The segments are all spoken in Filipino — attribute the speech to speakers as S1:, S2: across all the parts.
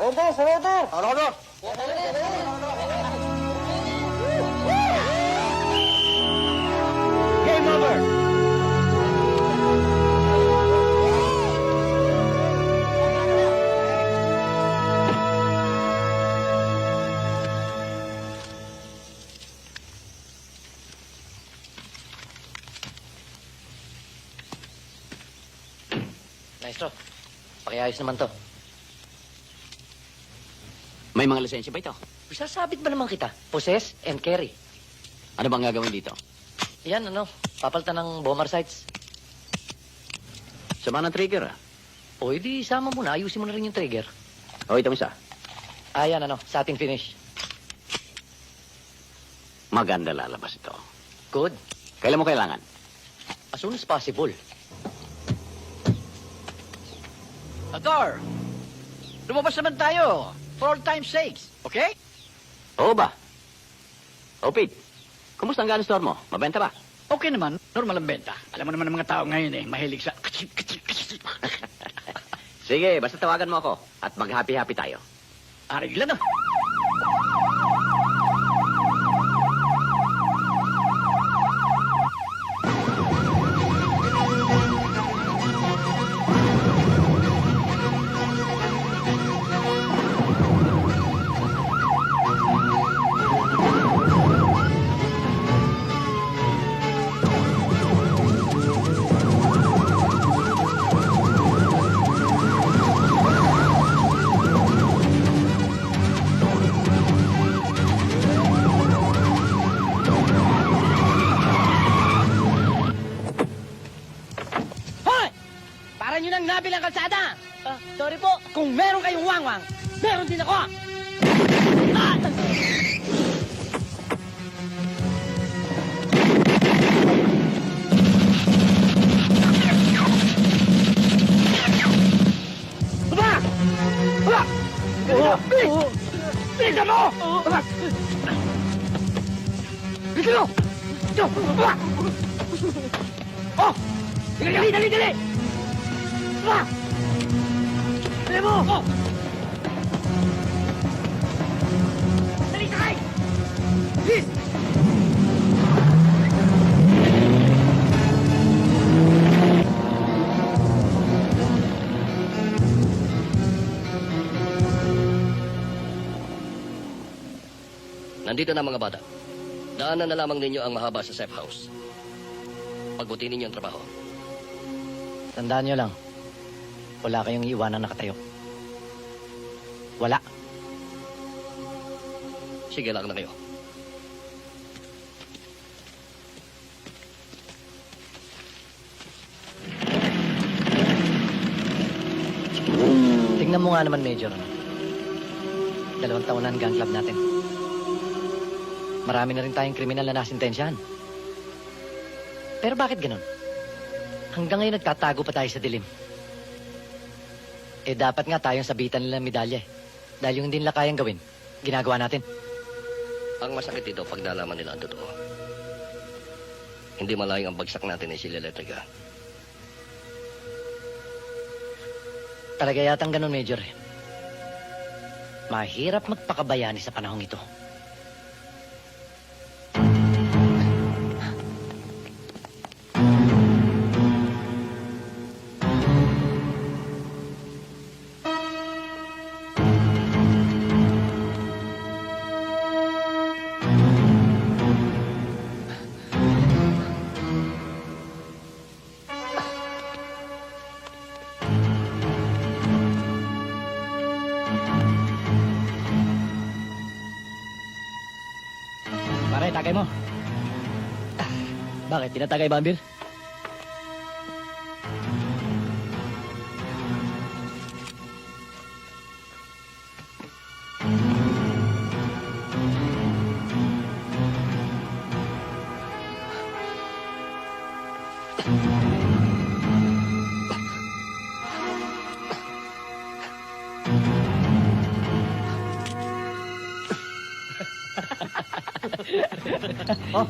S1: Order! Game over!
S2: Maestro, pakiayos naman to.
S3: May mga lisensya ba ito?
S2: Sasabit ba naman kita? Possess and carry.
S3: Ano bang gagawin dito?
S2: Yan, papalitan ng bomber sights.
S3: Sama ng trigger, ah.
S2: O, edi isama mo na. Ayusin mo na rin yung trigger.
S3: O, itong isa.
S2: Yan, satin finish.
S3: Maganda lalabas ito.
S2: Good.
S3: Kailan mo kailangan?
S2: As soon as possible.
S1: Ador! Lumabas naman tayo. For all time's sakes, okay?
S3: Oo ba? O, Pete. Kumusta ang gun store mo? Mabenta ba?
S1: Okay naman, normal ang benta. Alam mo naman ang mga tao ngayon mahilig sa...
S3: Sige, basta tawagan mo ako at mag-happy-happy tayo.
S1: Arigla na.
S4: Para nyo nang nabilang kalsada.
S2: Sorry po.
S4: Kung meron kayong wangwang, meron din ako.
S1: Baba! Baba! Bilis! Bilisan mo! Baba! Bilisan mo! Ito! Baba! Oh! Dali, dali, dali! Baba! Dali mo! Oh! Dali, sakay! Bilis!
S5: Nandito na mga bata. Daanan na lamang ninyo ang mahaba sa safe house. Pagbuti ninyo ang trabaho.
S2: Tandaan nyo lang. Wala kayong iiwanan nakatayo. Wala.
S5: Sige lang na kayo.
S2: Tingnan mo nga naman, Major. 2 taon na ang gun club natin. Marami na rin tayong kriminal na nasintensyahan. Pero bakit ganun? Hanggang ngayon nagtatago pa tayo sa dilim. Dapat nga tayong sabitan nila ng medalya. Dahil yung hindi nila kayang gawin, ginagawa natin.
S5: Ang masakit dito pag nalaman nila ang totoo. Hindi malayong ang bagsak natin ay sila Electrica.
S2: Talaga yatang ganun, Major. Mahirap magpakabayani sa panahong ito. Pare, tagay mo. Bakit? Tinatagay ba, Ambir? Oh.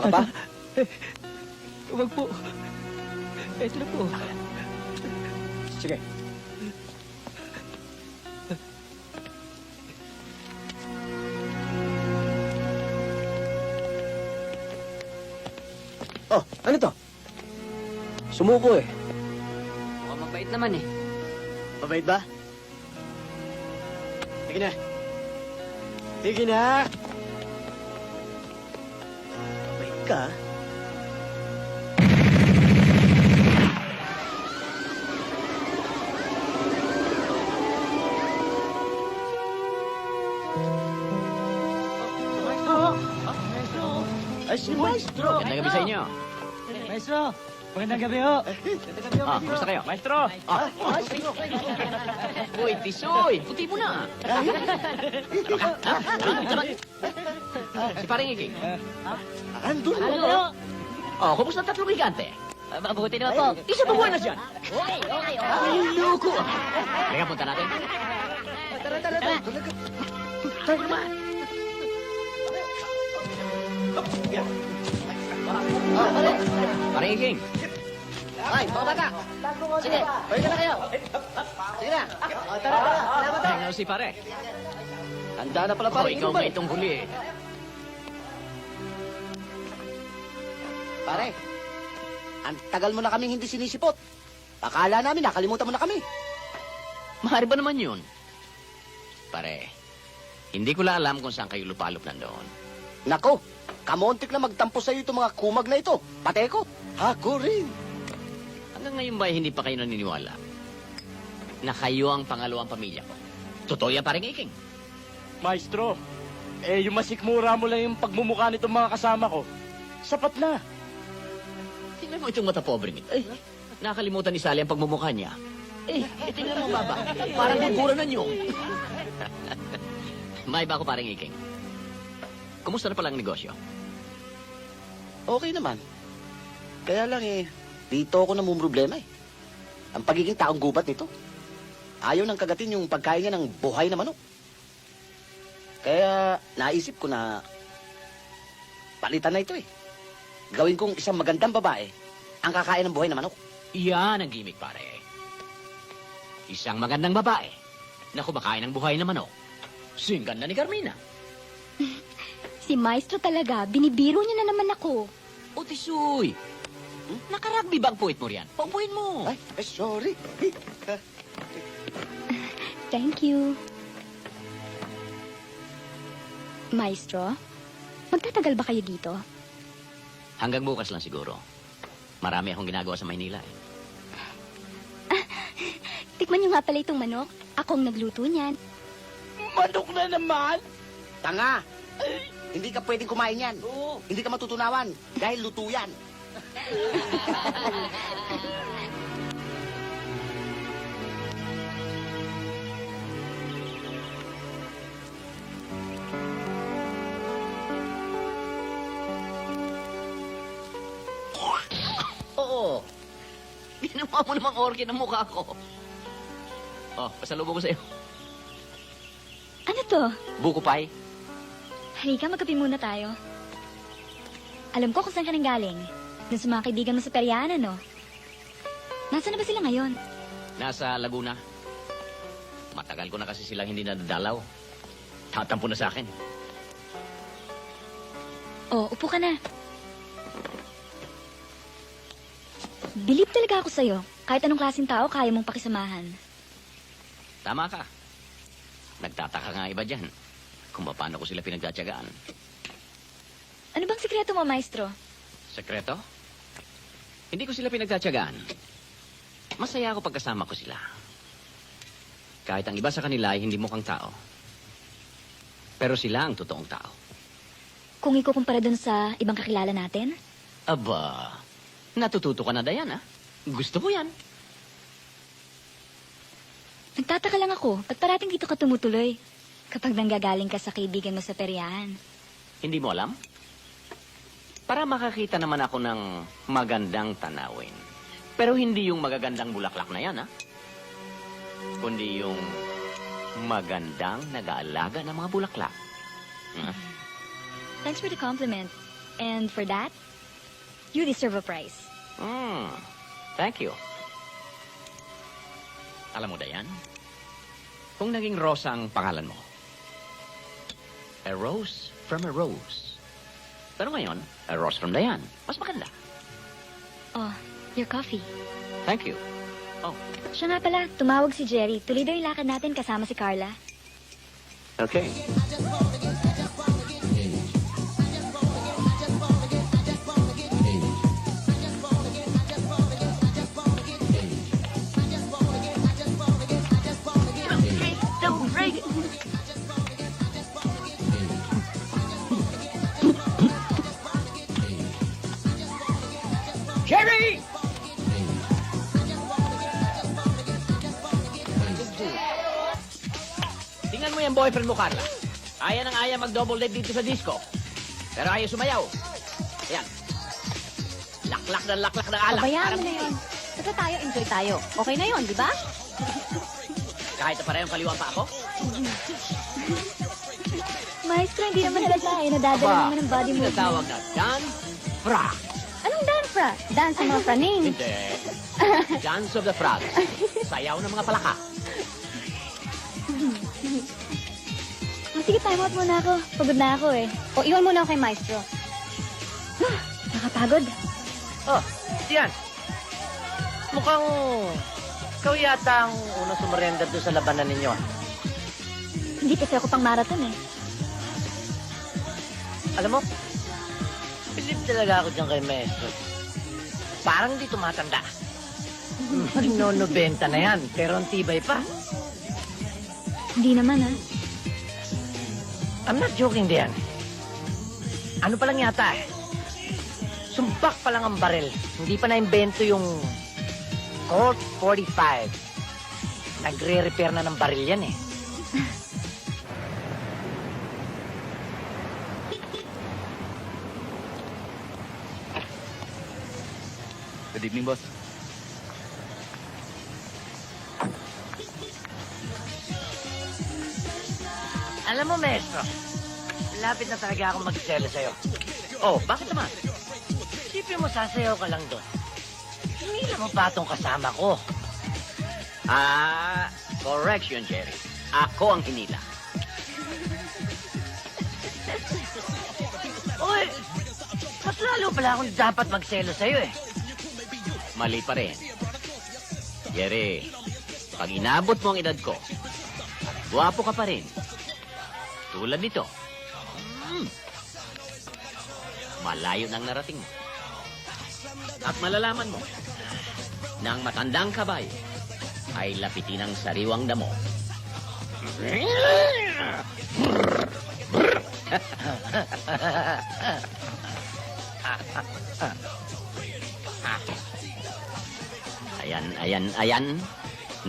S3: ka ba?
S2: Huwag po. Ito na po.
S3: Sige. Oh, ano to? Sumuko eh.
S2: Mukhang mabait naman eh.
S3: Mabait ba? Sige na. Sige na. Mabait ka, ah. Ay, si Maestro!
S2: Magandang gabi sa inyo.
S4: Maestro, magandang gabi ho.
S2: Ah, kumusta kayo? Maestro! Ah. Uy, tisoy! Puti mo na! Si paring Iking.
S3: Andun!
S2: Oh, kumusta ang tatlong higante?
S4: Mabuti naman po.
S2: Isa pa buwan na siya!
S4: Okay.
S2: Ay, loko! Halika, punta natin.
S4: Tara.
S2: Paring Iking.
S4: Ay, mga bata. Sige, balik na kayo. Sige na. Tara. Salamat
S2: Ay, nga si pare.
S3: Handa na pala
S2: Oh,
S3: pare.
S2: ikaw nga itong huli eh.
S3: Pare, ang tagal mo na kaming hindi sinisipot. Akala namin nakalimutan mo na kami.
S2: Mahari ba naman yun? Pare, hindi ko la alam kung saan kayo lupalop nandoon.
S3: Nako, kamontik na magtampo sa'yo itong mga kumag na ito. Pati ko. Ako rin.
S2: Hanggang ngayon ba hindi pa kayo naniniwala na kayo ang pangalawang pamilya ko? Totoo yan, paring Iking.
S6: Maestro, yung masikmura mo lang yung pagmumukha nitong mga kasama ko. Sapat na.
S2: Tingnan mo itong mata pobreng ito. Nakalimutan ni Sally ang pagmumukha niya. Tingnan mo, baba. Parang gugura na niyo. May ba ako, paring Iking? Kumusta na pala ang negosyo?
S3: Okay naman. Kaya lang dito ako namumroblema eh. Ang pagiging taong gubat nito. Ayaw nang kagatin yung pagkain niya ng buhay na manok. Kaya naisip ko na palitan na ito eh. Gawin kong isang magandang babae ang kakain ng buhay na manok.
S2: Iyan ang gimmick, pare. Isang magandang babae na kumakain ng buhay na manok. Singgan na ni Carmina.
S7: Si Maestro talaga, binibiro niya na naman ako.
S2: O, Tisoy! Nakaragbi ba ang puwit mo riyan? Paupuin mo.
S3: Ay, sorry.
S7: Thank you. Maestro, magtatagal ba kayo dito?
S2: Hanggang bukas lang siguro. Marami akong ginagawa sa Maynila eh.
S7: Tikman niyo nga pala itong manok. Akong nagluto niyan.
S6: Manok na naman.
S3: Tanga! Hindi ka pwedeng kumain yan. Hindi ka matutunawan dahil luto yan.
S2: Oo. Ginawa mo namang orchid ang mukha ko. Oh, pasalubong ko sa'yo.
S7: Ano to?
S2: Buko pie.
S7: Halika, magkape muna tayo. Alam ko kung saan ka nang galing. Dun sa mga kaibigan mo sa Periana, no? Nasaan na ba sila ngayon?
S2: Nasa Laguna. Matagal ko na kasi silang hindi nadadalaw. Tatampo na sa akin.
S7: Oh, upo ka na. Bilib talaga ako sa'yo. Kahit anong klaseng tao, kaya mong pakisamahan.
S2: Tama ka. Nagtataka nga iba dyan kung paano ko sila pinagtsatsagaan.
S7: Ano bang sikreto mo, Maestro?
S2: Sekreto? Hindi ko sila pinagtsatsagaan. Masaya ako pagkasama ko sila. Kahit ang iba sa kanila ay hindi mukhang tao. Pero sila ang totoong tao.
S7: Kung ikukumpara dun sa ibang kakilala natin?
S2: Aba, natututo ka na, Diana. Gusto ko yan.
S7: Nagtataka lang ako, ba't parating dito ka tumutuloy? Kapag nanggagaling ka sa kaibigan mo sa peryahan.
S2: Hindi mo alam? Para makakita naman ako ng magandang tanawin. Pero hindi yung magagandang bulaklak na yan, ha? Kundi yung magandang nag-aalaga ng mga bulaklak. Hmm?
S7: Thanks for the compliment. And for that, you deserve a prize.
S2: Thank you. Alam mo, Dayan, kung naging Rosa ang pangalan mo, a rose from a rose. Pero ngayon, a rose from Dayan. Mas maganda.
S7: Oh, your coffee.
S2: Thank you. Oh,
S7: Siya nga pala, tumawag si Jerry. Tuloy daw yung lakad natin kasama si Carla.
S2: okay.
S1: Jerry!
S2: Tingnan mo yung boyfriend mo, Carla. Aya ng aya mag-double date dito sa disco. Pero ayaw sumayaw. Ayan. Laklak na alak.
S4: Pabayaan mo na yun. Basta tayo, enjoy tayo. Okay na yun, di ba?
S2: Kahit na parehong kaliwang pa ako.
S7: Maestro, hindi naman halata eh. Nadadala naman ng body movement.
S2: Tinatawag na dance frog.
S4: Anong dance, fra? Dance ng mga praning.
S2: Hindi. Dance of the frogs. Sayaw ng mga palaka.
S7: Sige, time out muna ako. Pagod na ako eh.
S4: O, iwan muna ako kay Maestro.
S7: Nakapagod.
S3: Oh, Tian. Mukhang ikaw yata ang unang sumarenda doon sa labanan ninyo.
S7: Hindi kasi ako pang marathon eh.
S3: Alam mo, bilib talaga ako dyan kay Maestro. Parang di tumatanda. Magno-90 na yan, pero ang tibay pa.
S7: Hindi naman ah.
S3: I'm not joking, Dian. Ano pa lang yata eh. Sumbak pa lang ang baril. Hindi pa na-invento yung Colt 45. Nagre-repair na ng baril yan eh.
S6: Good evening, boss.
S3: Alam mo, Maestro, lapit na talaga akong magselo sa'yo. Oh, bakit naman? Isipin mo, sasayaw ka lang doon. Hinila mo pa itong kasama ko.
S2: Correction, Jerry. Ako ang hinila.
S3: Uy, mas lalo pala akong dapat magselo sa'yo eh.
S2: Mali pa rin. Jerry, pag inabot mo ang edad ko, guwapo ka pa rin. Tulad nito. Malayo nang narating mo. At malalaman mo na ang matandang kabayo ay lapitin ang sariwang damo. Ayan.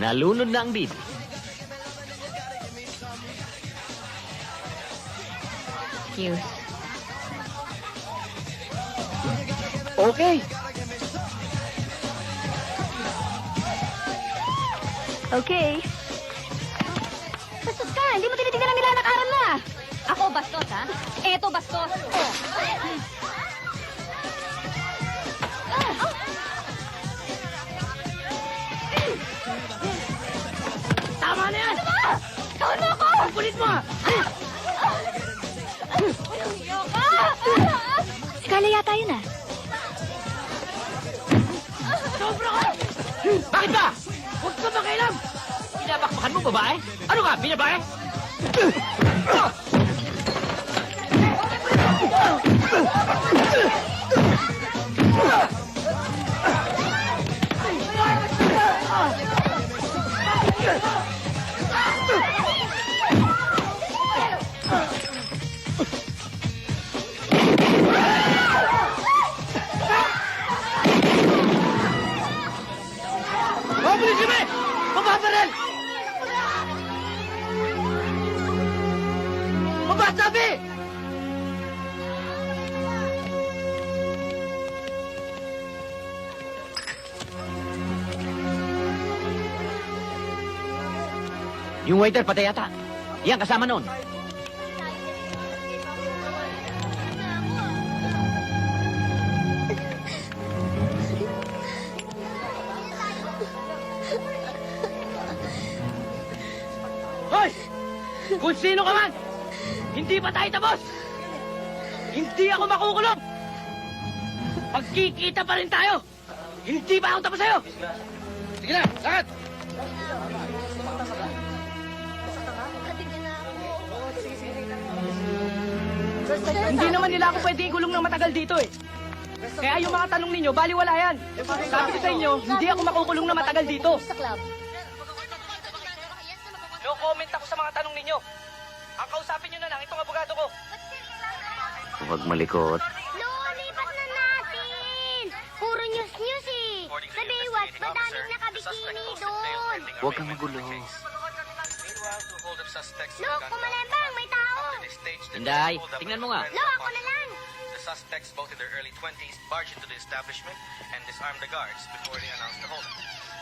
S2: Nalunod na ang bibi.
S7: Cute.
S3: Okay.
S7: Okay.
S4: Bastos ka! Hindi mo tinitingnan ang nilalakaran mo ah! Ako, bastos ha? Eto, bastos. Oh.
S3: Tama na yan!
S4: Ano ba? Tawad mo ako!
S3: Ang kulit mo!
S7: Si Carla yata yun ah.
S3: Sobra ka!
S2: Bakit ba?
S3: Huwag ka makialam!
S2: Pinabakbakan mo, babae? Ano ka, binabae?
S3: Mabilis kami! Mababaril! Mabasabi!
S2: Yung waiter, patay yata. Yan, kasama nun.
S3: Kung sino ka man, hindi pa tayo tapos! Hindi ako makukulong! Pagkikita pa rin tayo! Hindi pa ako tapos sa'yo!
S5: Sige na, lakad!
S3: Hindi naman nila ako pwede ikulong ng matagal dito eh. Kaya yung mga tanong ninyo, baliwala yan. Sabi ko sa inyo, hindi ako makukulong na matagal dito.
S4: Sa club.
S3: No comment ako sa mga tanong ninyo. Ang kausapin nyo na lang, itong abogado ko.
S2: Huwag malikot.
S8: No, lipat na natin! Puro news-news eh! Sa Baywatch, madaming nakabikini doon!
S2: Huwag kang magulo.
S8: Look, kumalembang, may tao!
S2: Inday, tingnan mo nga.
S8: Lo, ako na lang!
S9: The suspects, both in their early 20s, barged into the establishment and disarmed the guards before they announced the hold.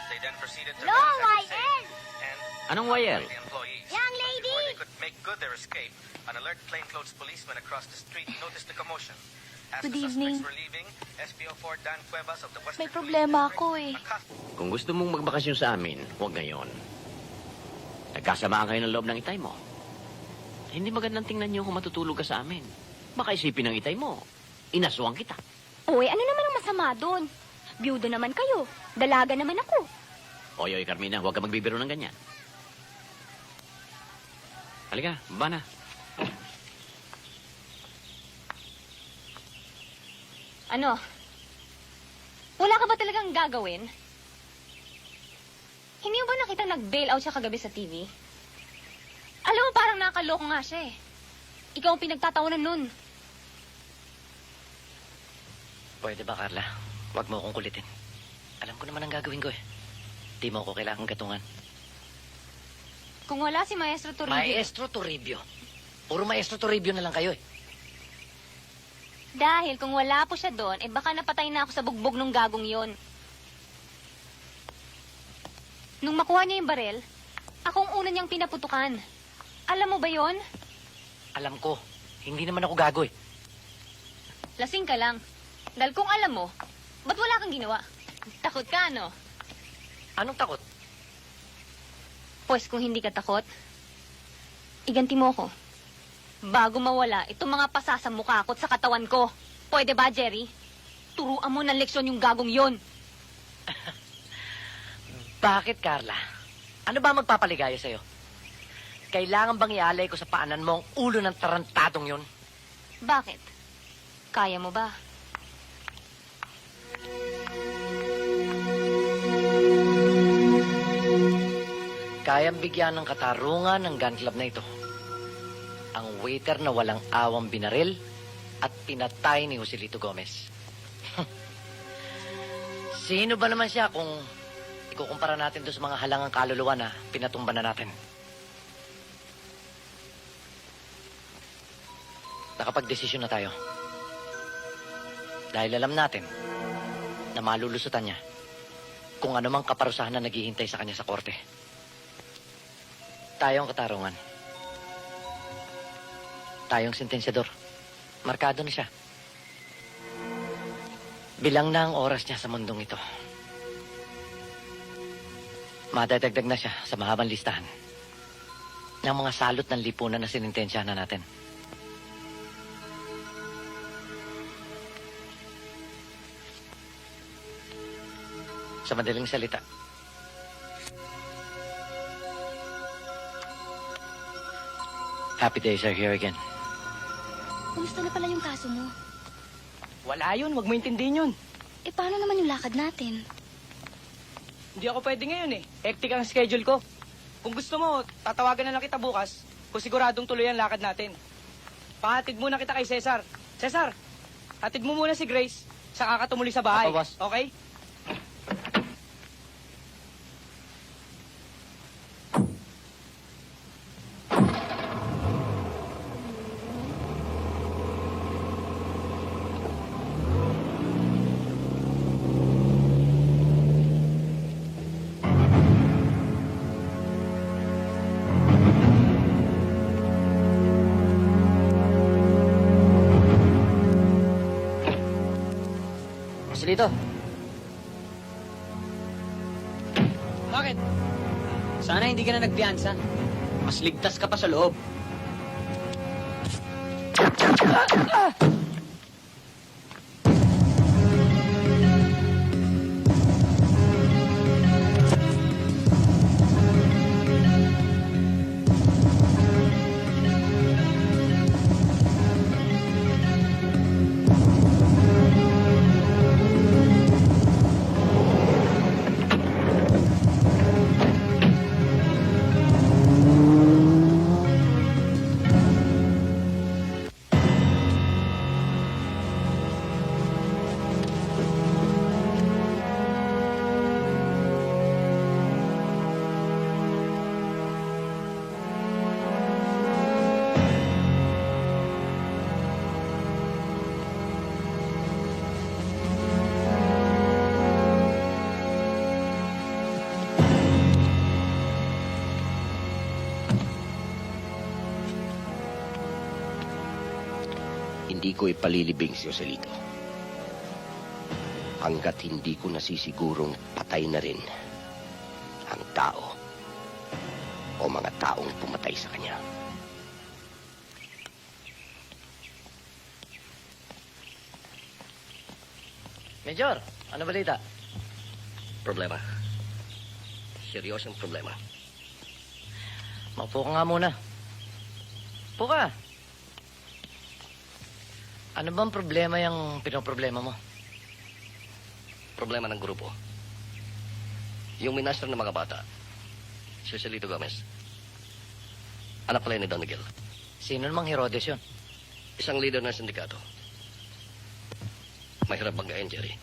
S9: They then proceeded to
S8: Lo,
S9: ransack the
S8: YL!
S9: safe and
S2: Anong YL?
S9: the employees.
S8: Young lady!
S9: Before they could make good their escape, an alert plainclothes policeman across the street noticed the commotion. As
S7: Good
S9: the
S7: evening.
S9: suspects were leaving, SPO4 Dan Cuevas of the Western
S7: May
S9: Police
S7: problema
S9: District
S7: ako eh.
S9: accosted
S2: Kung gusto mong magbakasyon sa amin, huwag ngayon. Nagkasamaan kayo ng loob ng itay mo. Hindi magandang tingnan niyo kung matutulog ka sa amin. Baka isipin ng itay mo, inaswang kita.
S7: Uy, ano naman ang masama doon? Byudo naman kayo. Dalaga naman ako.
S2: Oy, Carmina, huwag ka magbibiro ng ganyan. Halika, baba na.
S7: Ano? Wala ka ba talagang gagawin? Hindi mo ba nakita nag-bail out siya kagabi sa TV? Alam mo, parang nakaloko nga siya eh. Ikaw ang pinagtatawanan nun.
S3: Pwede ba, Carla? Huwag mo akong kulitin. Alam ko naman ang gagawin ko eh. Di mo ako kailangang gatungan.
S7: Kung wala si Maestro Toribio...
S3: Maestro Toribio. Puro Maestro Toribio na lang kayo eh.
S7: Dahil kung wala po siya doon, eh baka napatay na ako sa bugbog ng gagong yon. Nung makuha niya yung barel, akong una niyang pinaputukan. Alam mo ba yon?
S3: Alam ko. Hindi naman ako gago eh.
S7: Lasing ka lang. Dahil kung alam mo, ba't wala kang ginawa? Takot ka, no?
S3: Anong takot?
S7: Pues kung hindi ka takot, iganti mo ko. Bago mawala itong mga pasa sa mukha ko at sa katawan ko. Pwede ba, Jerry? Turuan mo ng leksyon yung gagong yon.
S3: Bakit, Carla? Ano ba magpapaligaya sa'yo? Kailangan bang ialay ko sa paanan mo ang ulo ng tarantadong yon?
S7: Bakit? Kaya mo ba?
S3: Kayang bigyan ng katarungan ng gun club na ito. Ang waiter na walang awang binaril at pinatay ni Joselito Gomez. Sino ba naman siya kung ikukumpara natin doon sa mga halangang kaluluwa na pinatumba na natin? Nakapag-desisyon na tayo. Dahil alam natin na malulusutan niya kung ano mang kaparusahan na naghihintay sa kanya sa korte. Tayo ang katarungan. Tayong sentensyador. Markado na siya. Bilang na ang oras niya sa mundong ito. Madadagdag na siya sa mahabang listahan ng mga salot ng lipunan na sinintensya na natin. Sa madaling salita, happy days are here again.
S7: Kumusta na pala yung kaso mo?
S3: Wala yun, wag mo intindihin yun.
S7: Eh, paano naman yung lakad natin?
S3: Hindi ako pwede ngayon eh. Hectic ang schedule ko. Kung gusto mo, tatawagan na lang kita bukas kung siguradong tuloy ang lakad natin. Pahatid muna kita kay Cesar. Cesar, hatid mo muna si Grace sa kakatumuli sa bahay.
S5: Opo, boss.
S3: Okay?
S4: Joselito,
S3: Bakit?
S4: sana hindi ka na nagpiyansa. Mas ligtas ka pa sa loob.
S5: Hindi ko ipalilibing si Joselito. Hanggat hindi ko nasisigurong patay na rin ang tao o mga taong pumatay sa kanya.
S3: Major, ano balita?
S5: Problema. Seryosong problema.
S3: Maupo ka nga muna. Upo ka. Ano bang problema yung pinoproblema mo?
S5: Problema ng grupo. Yung minastar ng mga bata, si Joselito Gomez. Anak pala ni Don Miguel.
S3: Sino namang Herodes yun?
S5: Isang leader ng sindikato. Mahirap banggain, Jerry.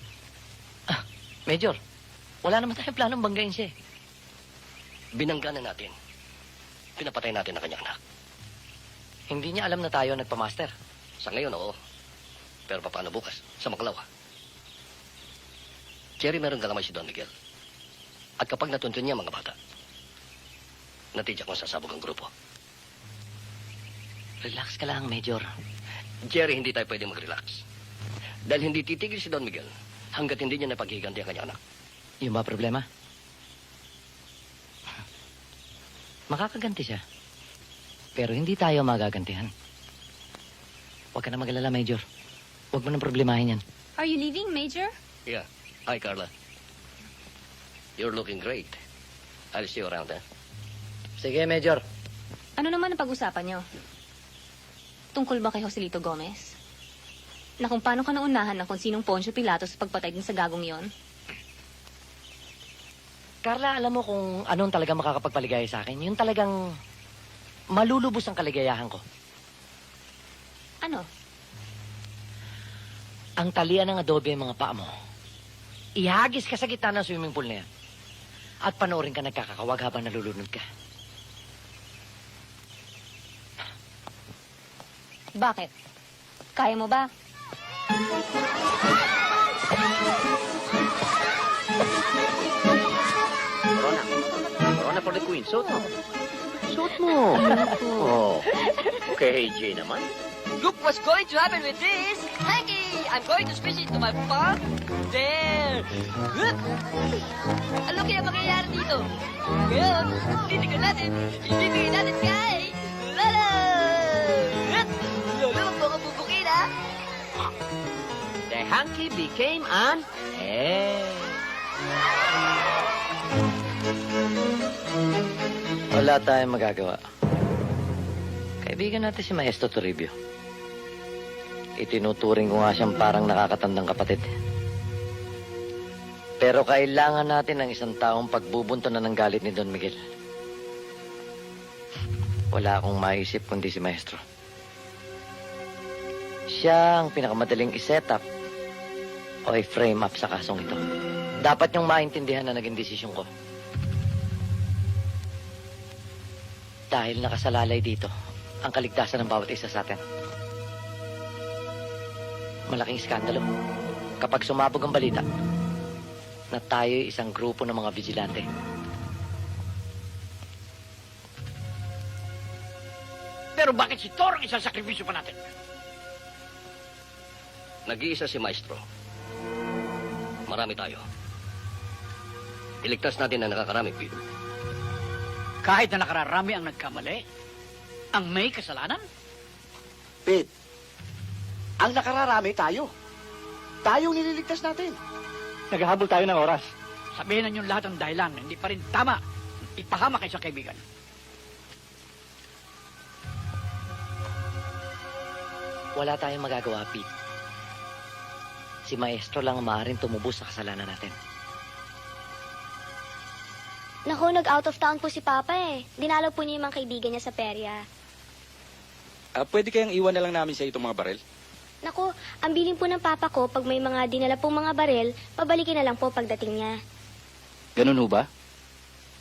S3: Major, wala naman tayong planong banggain siya eh.
S5: Binangga na natin. Pinapatay natin ang kanyang anak.
S3: Hindi niya alam na tayo nagpamaster.
S5: Sa ngayon, oo. Pero paano bukas? Sa Maklaw. Jerry, meron galamay si Don Miguel. At kapag natuntun niya mga bata, natidyak kong sasabog ang grupo.
S3: Relax ka lang, Major.
S5: Jerry, hindi tayo pwede mag-relax. Dahil hindi titigil si Don Miguel hanggat hindi niya napaghiganti ang kanyang anak.
S3: Yung ba problema? Makakaganti siya. Pero hindi tayo magagantihan. Huwag ka na mag-alala, Major. Huwag mo nang problemahin yan.
S7: Are you leaving, Major?
S5: Yeah. Hi, Carla. You're looking great. I'll see you around, eh?
S3: Sige, Major.
S7: Ano naman ang pag-usapan niyo? Tungkol ba kay Joselito Gomez? Na kung paano ka naunahan ng kung sinong Poncio Pilatos sa pagpatay din sa gagong yon?
S3: Carla, alam mo kung anong talaga makakapagpaligaya sa akin? Yung talagang malulubos ang kaligayahan ko.
S7: Ano?
S3: Ang talian ng adobe ang mga paa mo. Ihagis ka sa gitna ng swimming pool na yan. At panoorin ka nagkakakawag habang nalulunod ka.
S7: Bakit? Kaya mo ba?
S2: Corona. Corona for the queen. Suot mo. Suot mo. Oh. Okay, Jay naman.
S4: Look what's going to happen with this. Hanky, I'm going to switch it to my farm. There. Ano kaya mangyayari dito? Ngayon, titignan natin. Ibibigay natin kay Lolo. Lolo, wag mo akong bubukin, ha?
S2: The hanky became an egg.
S3: Wala tayong magagawa. Kaibigan natin si Maestro Toribio. Itinuturing ko nga siyang parang nakakatandang kapatid. Pero kailangan natin ng isang taong pagbubuntunan ng galit ni Don Miguel. Wala akong maisip kundi si Maestro. Siya ang pinakamadaling i-set up o i-frame up sa kasong ito. Dapat niyong maintindihan na naging desisyon ko. Dahil nakasalalay dito ang kaligtasan ng bawat isa sa atin. Malaking iskandalo kapag sumabog ang balita na tayo'y isang grupo ng mga vigilante.
S1: Pero bakit si Thor ang isang sakripisyo pa natin?
S5: Nag-iisa si Maestro. Marami tayo. Iligtas natin ang nakakarami, Pete.
S1: Kahit na nakararami ang nagkamali, ang may kasalanan?
S10: Pete,
S1: Ang nakararami tayo. Tayong nililigtas natin.
S6: Naghahabol tayo ng oras.
S1: Sabihin na yung lahat ng dahilan, hindi pa rin tama. Ipahama kayo sa kaibigan.
S3: Wala tayong magagawa, Pete. Si Maestro lang ang maaaring tumubos sa kasalanan natin.
S8: Naku, nag-out of town po si Papa eh. Dinalaw po niya yung mga kaibigan niya sa perya.
S10: Pwede kayang iwan na lang namin sa itong mga baril?
S8: Naku, ang bilin po ng Papa ko, pag may mga dinala pong mga baril, pabalikin na lang po pagdating niya.
S6: Ganun ho ba?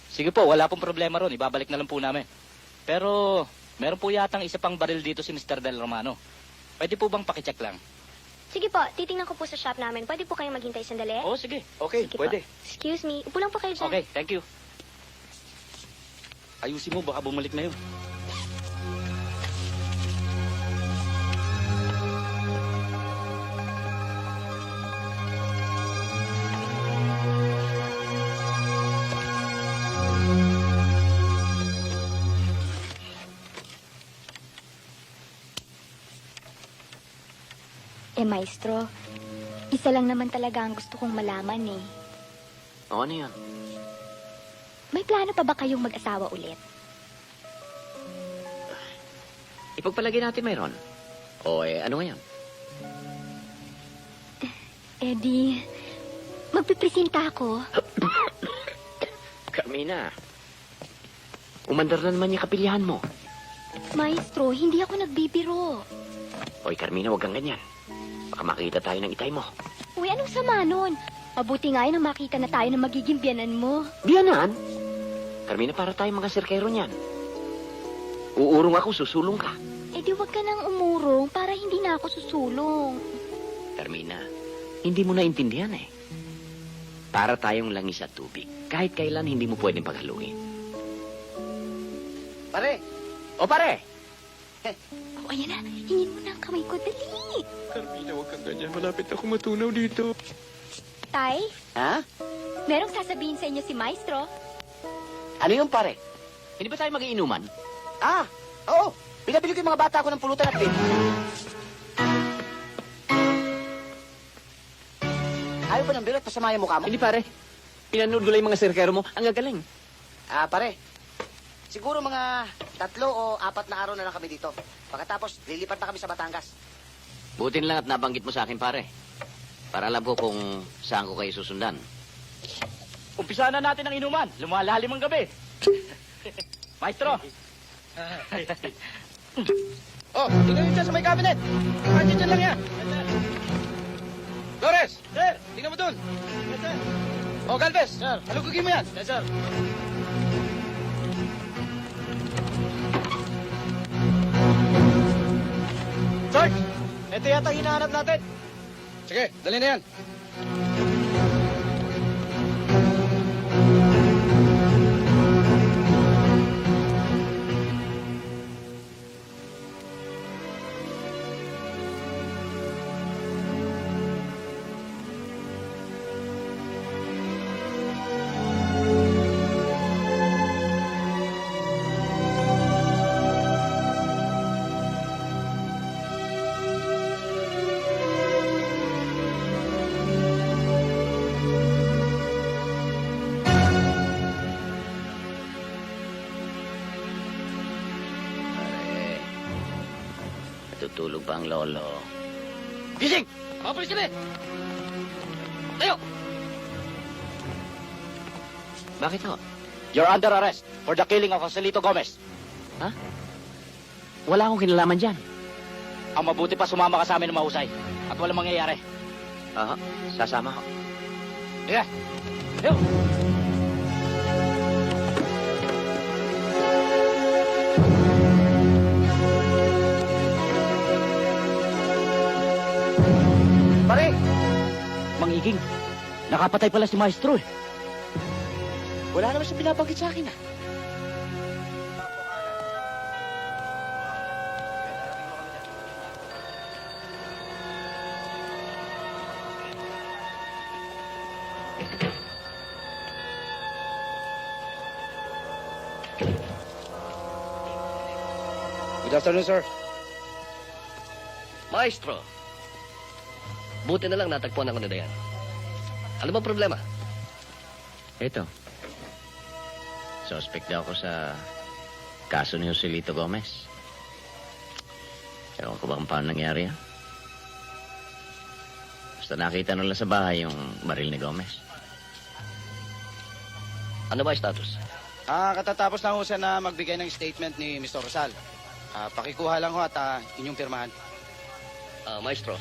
S6: Sige po, wala pong problema ron. Ibabalik na lang po namin. Pero, meron po yatang isa pang baril dito si Mr. Del Romano. Pwede po bang pakicheck lang?
S8: Sige po, titingnan ko po sa shop namin. Pwede po kayong maghintay sandali?
S6: Oo, sige.
S10: Okay,
S8: Sige
S10: pwede.
S8: Po. Excuse me, upo lang po kayo dyan.
S6: Okay, thank you.
S10: Ayusin mo, baka bumalik na yun.
S7: Maestro, isa lang naman talaga ang gusto kong malaman eh.
S2: O ano yun?
S7: May plano pa ba kayong mag-asawa ulit?
S2: Ipagpalagay natin mayroon. O ano nga yan?
S7: Di, magpipresenta ako.
S2: Carmina, umandar na naman yung kapilyahan mo.
S7: Maestro, hindi ako nagbibiro.
S2: Oy, Carmina, huwag kang ganyan. Baka makita tayo ng itay mo.
S7: Uy, anong sama nun? Mabuti nga yun na makita na tayo ng magiging biyanan mo.
S2: Biyanan? Carmina, para tayo mga sirkero niyan. Uurong ako, susulong ka.
S7: Di wag ka nang umurong para hindi na ako susulong.
S2: Carmina, hindi mo naintindihan eh. Para tayong langis at tubig. Kahit kailan hindi mo pwedeng paghaluin.
S1: Pare,
S2: O pare!
S7: O, ayan na. Hingin mo na ang kamay ko. Dali.
S10: Carmina, huwag kang ganyan. Malapit ako matunaw dito.
S7: Tay,
S1: ha?
S7: merong sasabihin sa inyo si Maestro.
S1: Ano yung pare?
S2: Hindi ba tayo magiinuman?
S1: Ah, oo. Pinabili ko yung mga bata ko ng pulutan at bit. Ayaw ba ng biro at pasama yung mukha mo?
S2: Hindi pare. Pinanood ko lang yung mga sirkero mo. Ang gagaling.
S1: Pare. Siguro mga 3 o 4 na araw na lang kami dito. Pagkatapos, lilipat na kami sa Batangas.
S2: Buti na lang at nabanggit mo sa akin, pare. Para alam ko kung saan ko kayo susundan.
S6: Umpisa na natin ang inuman. Lumalalim ang gabi. Maestro!
S10: Oh, tingnan nyo dyan sa may cabinet. Party dyan lang yan. Flores!
S6: Sir!
S10: Tingnan mo dun.
S6: Yes, sir!
S10: Oh, Galvez!
S6: Sir!
S10: Halugugin mo yan.
S6: Yes, sir!
S10: Sarge! Ito yata hinahanap natin. Sige, dali na yan.
S2: Pare, natutulog pa ang lolo.
S1: Gising! Papalis kami! Tayo!
S2: Bakit ho?
S6: You're under arrest for the killing of Joselito Gomez.
S2: Wala akong kinalaman dyan.
S6: Ang mabuti pa sumama ka sa amin ng mahusay at walang mangyayari.
S2: Aha, sasama ko.
S6: Sige! Yo!
S1: Pare!
S6: Mangiging, nakapatay pala si Maestro eh.
S1: Wala naman siya binabanggit sa akin,
S10: Good afternoon, sir.
S1: Maestro,
S5: Buti na lang natagpuan ako ni Dayan. Ano bang problema?
S2: Ito. Suspect daw ako sa kaso ni Joselito Gomez. Ewan ko ba kung paano nangyari yan? Basta nakita nila sa bahay yung baril ni Gomez.
S5: Ano ba ang status?
S10: Katatapos lang ho siya na magbigay ng statement ni Mr. Rosal. Pakikuha lang ho at inyong pirmahan.
S5: Maestro,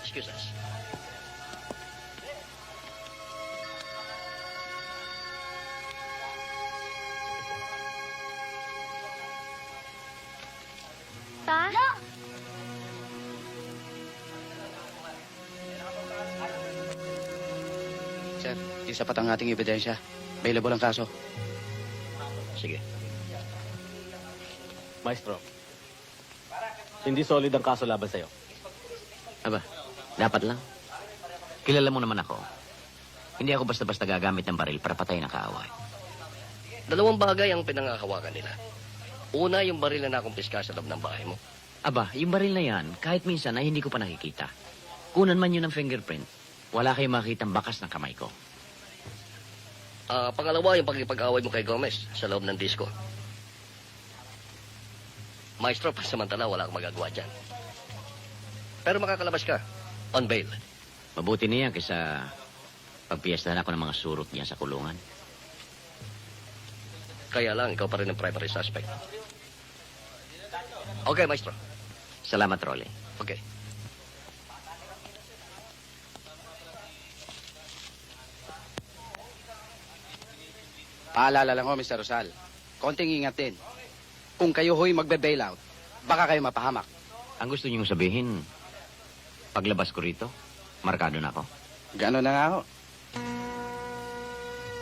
S5: excuse us.
S8: Pa?
S10: Sir, di sapat ang ating ebidensya. Available ang kaso.
S2: Sige.
S11: Maestro, hindi solid ang kaso laban sa'yo.
S2: Aba, dapat lang. Kilala mo naman ako. Hindi ako basta-basta gagamit ng baril para patayin ang kaaway.
S5: Dalawang bagay ang pinangahawakan nila. Una, yung baril na nakumpiska sa loob ng bahay mo.
S2: Aba, yung baril na yan, kahit minsan ay hindi ko pa nakikita. Kunan man yun ng fingerprint, wala kayong makitang bakas ng kamay ko.
S5: Pangalawa, yung pagkipag-away mo kay Gomez sa loob ng disco. Maestro, pasamantala, wala akong magagawa dyan. Pero makakalabas ka. On bail.
S2: Mabuti na yan kaysa pagpiestahan ako ng mga surot niya sa kulungan.
S5: Kaya lang, ikaw pa rin ang primary suspect. Okay, Maestro.
S2: Salamat, Rolly.
S5: Okay.
S10: Paalala lang ho, Mr. Rosal. Konting ingat din. Kung kayo ho'y magbe-bailout, baka kayo mapahamak.
S2: Ang gusto niyong sabihin, paglabas ko rito, markado na ako.
S10: Gano'n na nga ho.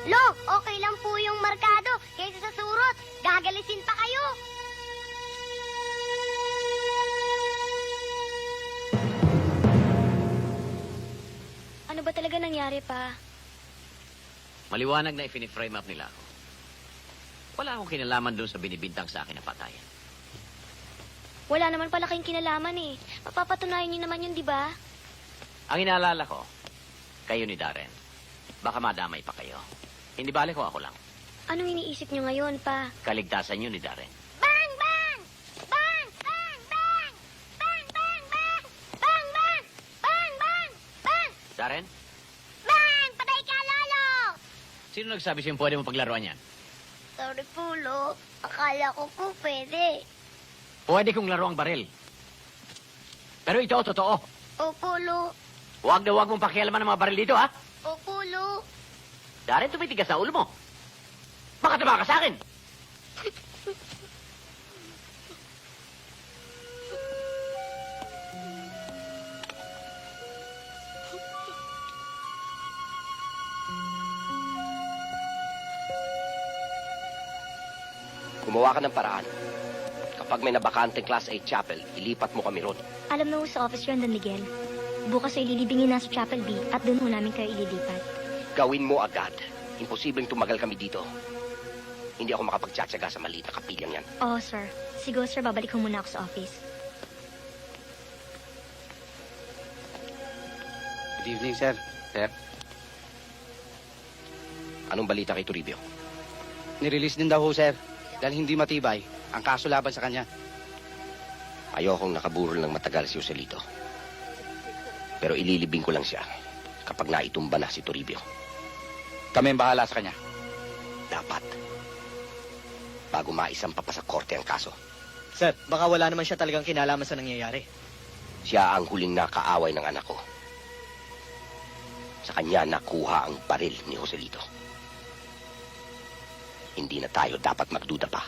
S8: Lo, okay lang po yung markado. Kaysa sa surot, gagalisin pa kayo. Ano ba talaga nangyari pa?
S2: Maliwanag na i-frame up nila ako. Wala akong kinalaman doon sa binibintang sa akin na patayan.
S8: Wala naman pala kayong kinalaman eh. Mapapatunayan niyo naman yun, di ba?
S2: Ang inaalala ko, kayo ni Darren. Baka madamay pa kayo. Hindi bale ko ako lang.
S8: Anong iniisip niyo ngayon pa?
S2: Kaligtasan niyo ni Darren.
S8: Bang! Bang! Bang! Bang! Bang! Bang! Bang! Bang! Bang! Bang! Bang! Bang! Bang!
S2: Darren,
S8: Bang! Patay ka, Lolo!
S2: sino nagsabi sa'yo pwede mo paglaruan yan?
S8: Sorry po, Lo. Akala ko po pwede.
S2: Pwede kong laro ang baril. Pero ito, totoo.
S8: Opo, Lo.
S2: Huwag na huwag mong pakialaman ng mga baril dito, ha?
S8: Opo, Lo.
S2: Darren, tumitigas sa ulo mo. Baka tama ka sa akin.
S5: Gumawa ka ng paraan. Kapag may nabakanteng Class A chapel, ilipat mo kami ron.
S8: Alam na ho sa office yun, Don Miguel. Bukas ay ililibingin na sa Chapel B at doon ho namin kayo ililipat.
S5: Gawin mo agad. Imposibleng tumagal kami dito. Hindi ako makapagtsatsaga sa maliit na kapilyang yan.
S8: Oo, sir. Siguro, sir, babalik ko muna ako sa office.
S10: Good evening, sir. Sir,
S5: Anong balita kay Toribio?
S10: nirelease din daw ho, sir. Dahil hindi matibay ang kaso laban sa kanya.
S5: Ayokong nakaburol ng matagal si Joselito. Pero ililibing ko lang siya kapag naitumba na si Toribio.
S10: Kami ang bahala sa kanya.
S5: Dapat. Bago maisampa pa sa korte ang kaso.
S4: Sir, baka wala naman siya talagang kinalaman sa nangyayari.
S5: Siya ang huling nakaaway ng anak ko. Sa kanya nakuha ang baril ni Joselito. Hindi na tayo dapat magduda pa.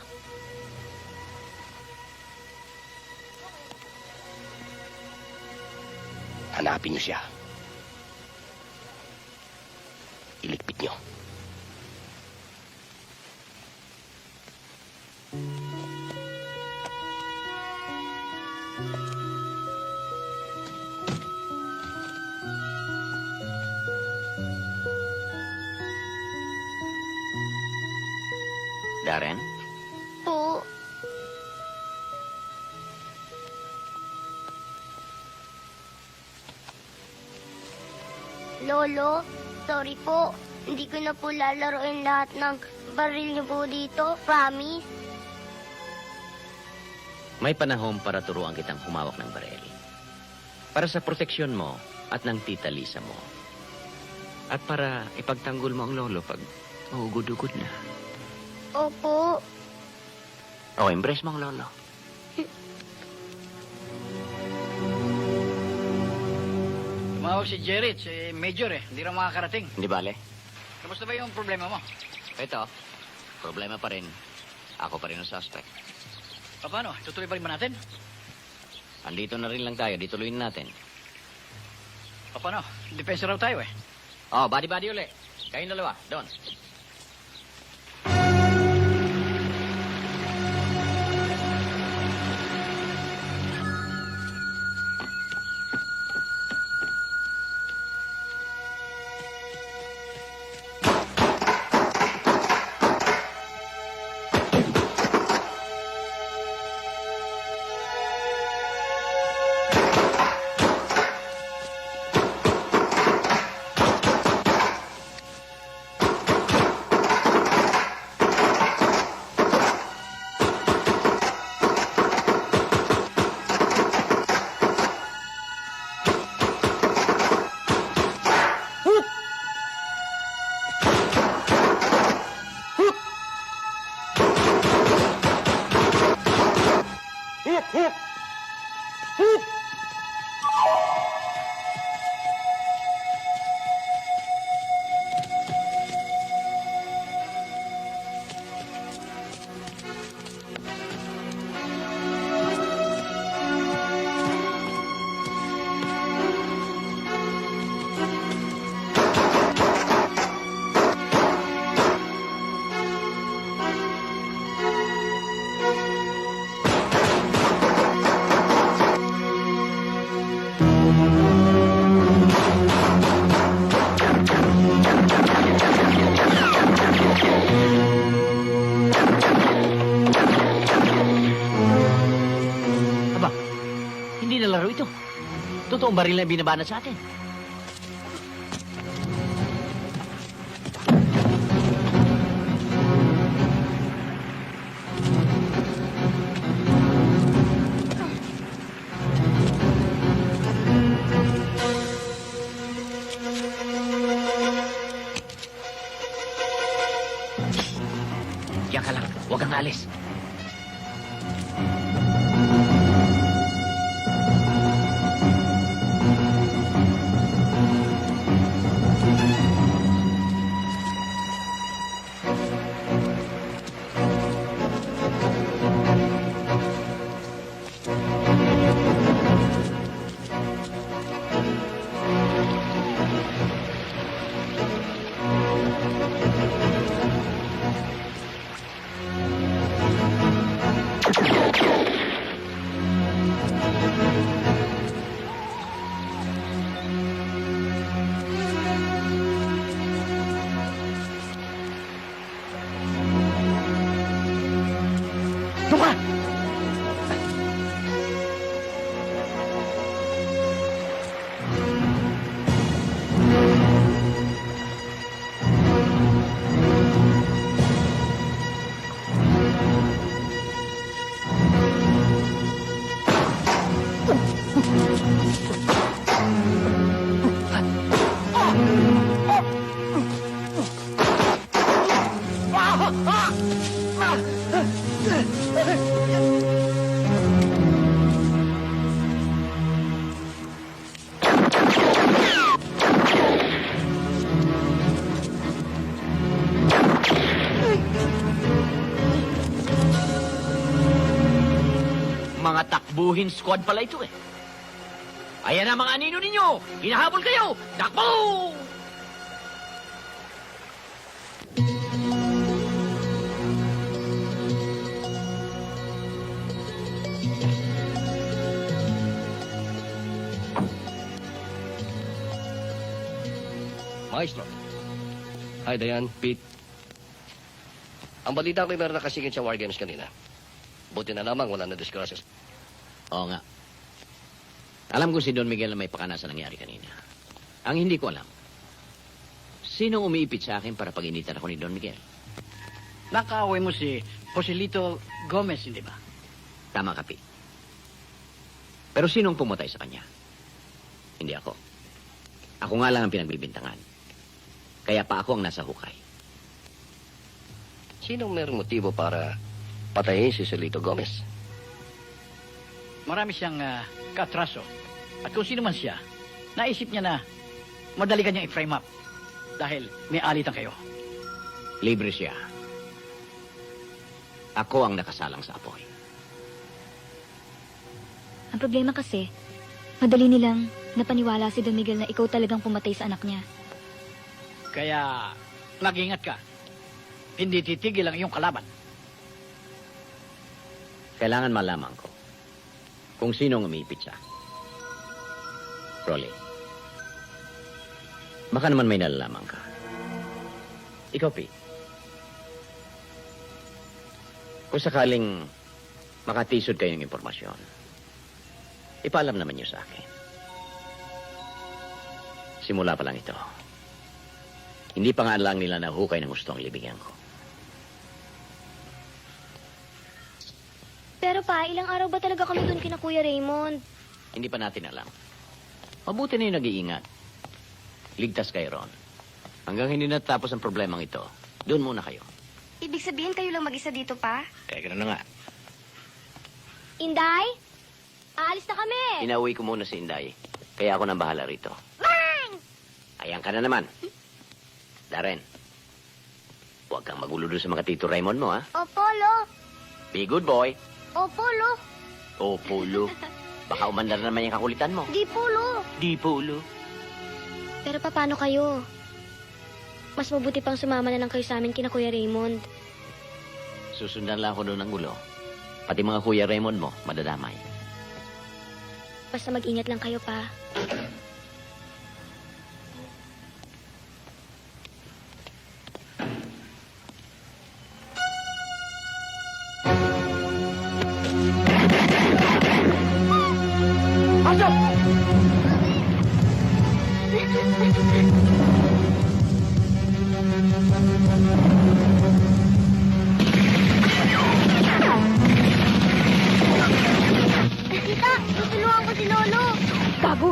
S5: Hanapin niyo siya. Iligpit niyo.
S2: Darren,
S8: Po. Lolo. Sorry po. Hindi ko na po lalaroin lahat ng baril niyo po dito. Promise.
S2: May panahon para turuan kitang humawak ng barel. Para sa proteksyon mo at ng tita Lisa mo. At para ipagtanggol mo ang lolo pag maugod-ugod na.
S8: Opo.
S2: O, embrace mo ang lolo.
S3: Tumawag si Jerry, si Major Hindi raw makakarating.
S2: Hindi bale?
S3: Kamusta ba yung problema mo?
S2: Ito, problema pa rin. Ako pa rin ang suspect.
S3: Paano? Tutuloy pa rin ba natin?
S2: Andito na rin lang tayo, di tuloyin natin.
S3: Paano? Depensa raw tayo
S2: Oh, body-body uli. Kayong dalawa, doon.
S3: Hindi na laro ito. Totoong baril na binabanat sa atin. Diyan ka lang. Huwag kang alis. Mga takbuhin squad pala ito eh. Ayan na mga anino ninyo! Hinahabol kayo! Takbo!
S5: Maestro. Hi, Dayan. Pete. Ang balita ko'y meron nakasingit sa War Games kanina. Buti na lamang wala na disgrasya.
S2: Oo nga. Alam ko si Don Miguel na may pakana sa nangyari kanina. Ang hindi ko alam, Sinong umiipit sa akin para pag-initan ako ni Don Miguel?
S3: Nakaaway mo si Joselito Gomez, hindi ba?
S2: Tama ka, Pete. Pero sinong pumatay sa kanya? Hindi ako. Ako nga lang ang pinagbibintangan. Kaya pa ako ang nasa hukay.
S5: Sinong merong motibo para patayin si Celito Gomez?
S3: Marami siyang katraso. At kung sino man siya, naisip niya na madali ka niyang i-frame up. Dahil may alitan kayo.
S2: Libre siya. Ako ang nakasalang sa apoy.
S7: Ang problema kasi, madali nilang napaniwala si Don Miguel na ikaw talagang pumatay sa anak niya.
S3: Kaya, mag-ingat ka. Hindi titigil ang iyong kalaban.
S2: Kailangan malaman ko kung sinong umipit siya. Rolly, baka naman may nalalaman ka. Ikaw, Pete. Kung sakaling makatisod kayo ng impormasyon, ipaalam naman niyo sa akin. Simula pa lang ito. Hindi pa nga lang nila nahukay ng gusto ang libingan ko.
S8: Pero pa, ilang araw ba talaga kami doon kina Kuya Raymond?
S2: Hindi pa natin alam. Mabuti na yung nag-iingat. Ligtas kayo ron. Hanggang hindi natapos ang problemang ito, doon muna kayo.
S8: Ibig sabihin kayo lang mag-isa dito pa?
S2: Kaya gano'n na nga.
S8: Inday? Aalis na kami!
S2: Inauwi ko muna si Inday. Kaya ako nang bahala rito.
S8: Mang!
S2: Ayan ka na naman. Darren, huwag kang magulo doon sa mga Tito Raymond mo, ha?
S8: Opo, Lo.
S2: Be good boy.
S8: Opo, Lo.
S2: O, Pulo. Baka umandar naman yung kakulitan mo.
S8: Di po, Lo.
S2: Di, Pulo.
S8: Pero paano kayo? Mas mabuti pang sumama na lang kayo sa amin kina Kuya Raymond.
S2: Susundan lang ako doon ng gulo. Pati mga Kuya Raymond mo, madadamay.
S8: Basta mag-ingat lang kayo pa. Tita, tutulungan ko si Lolo. Bago.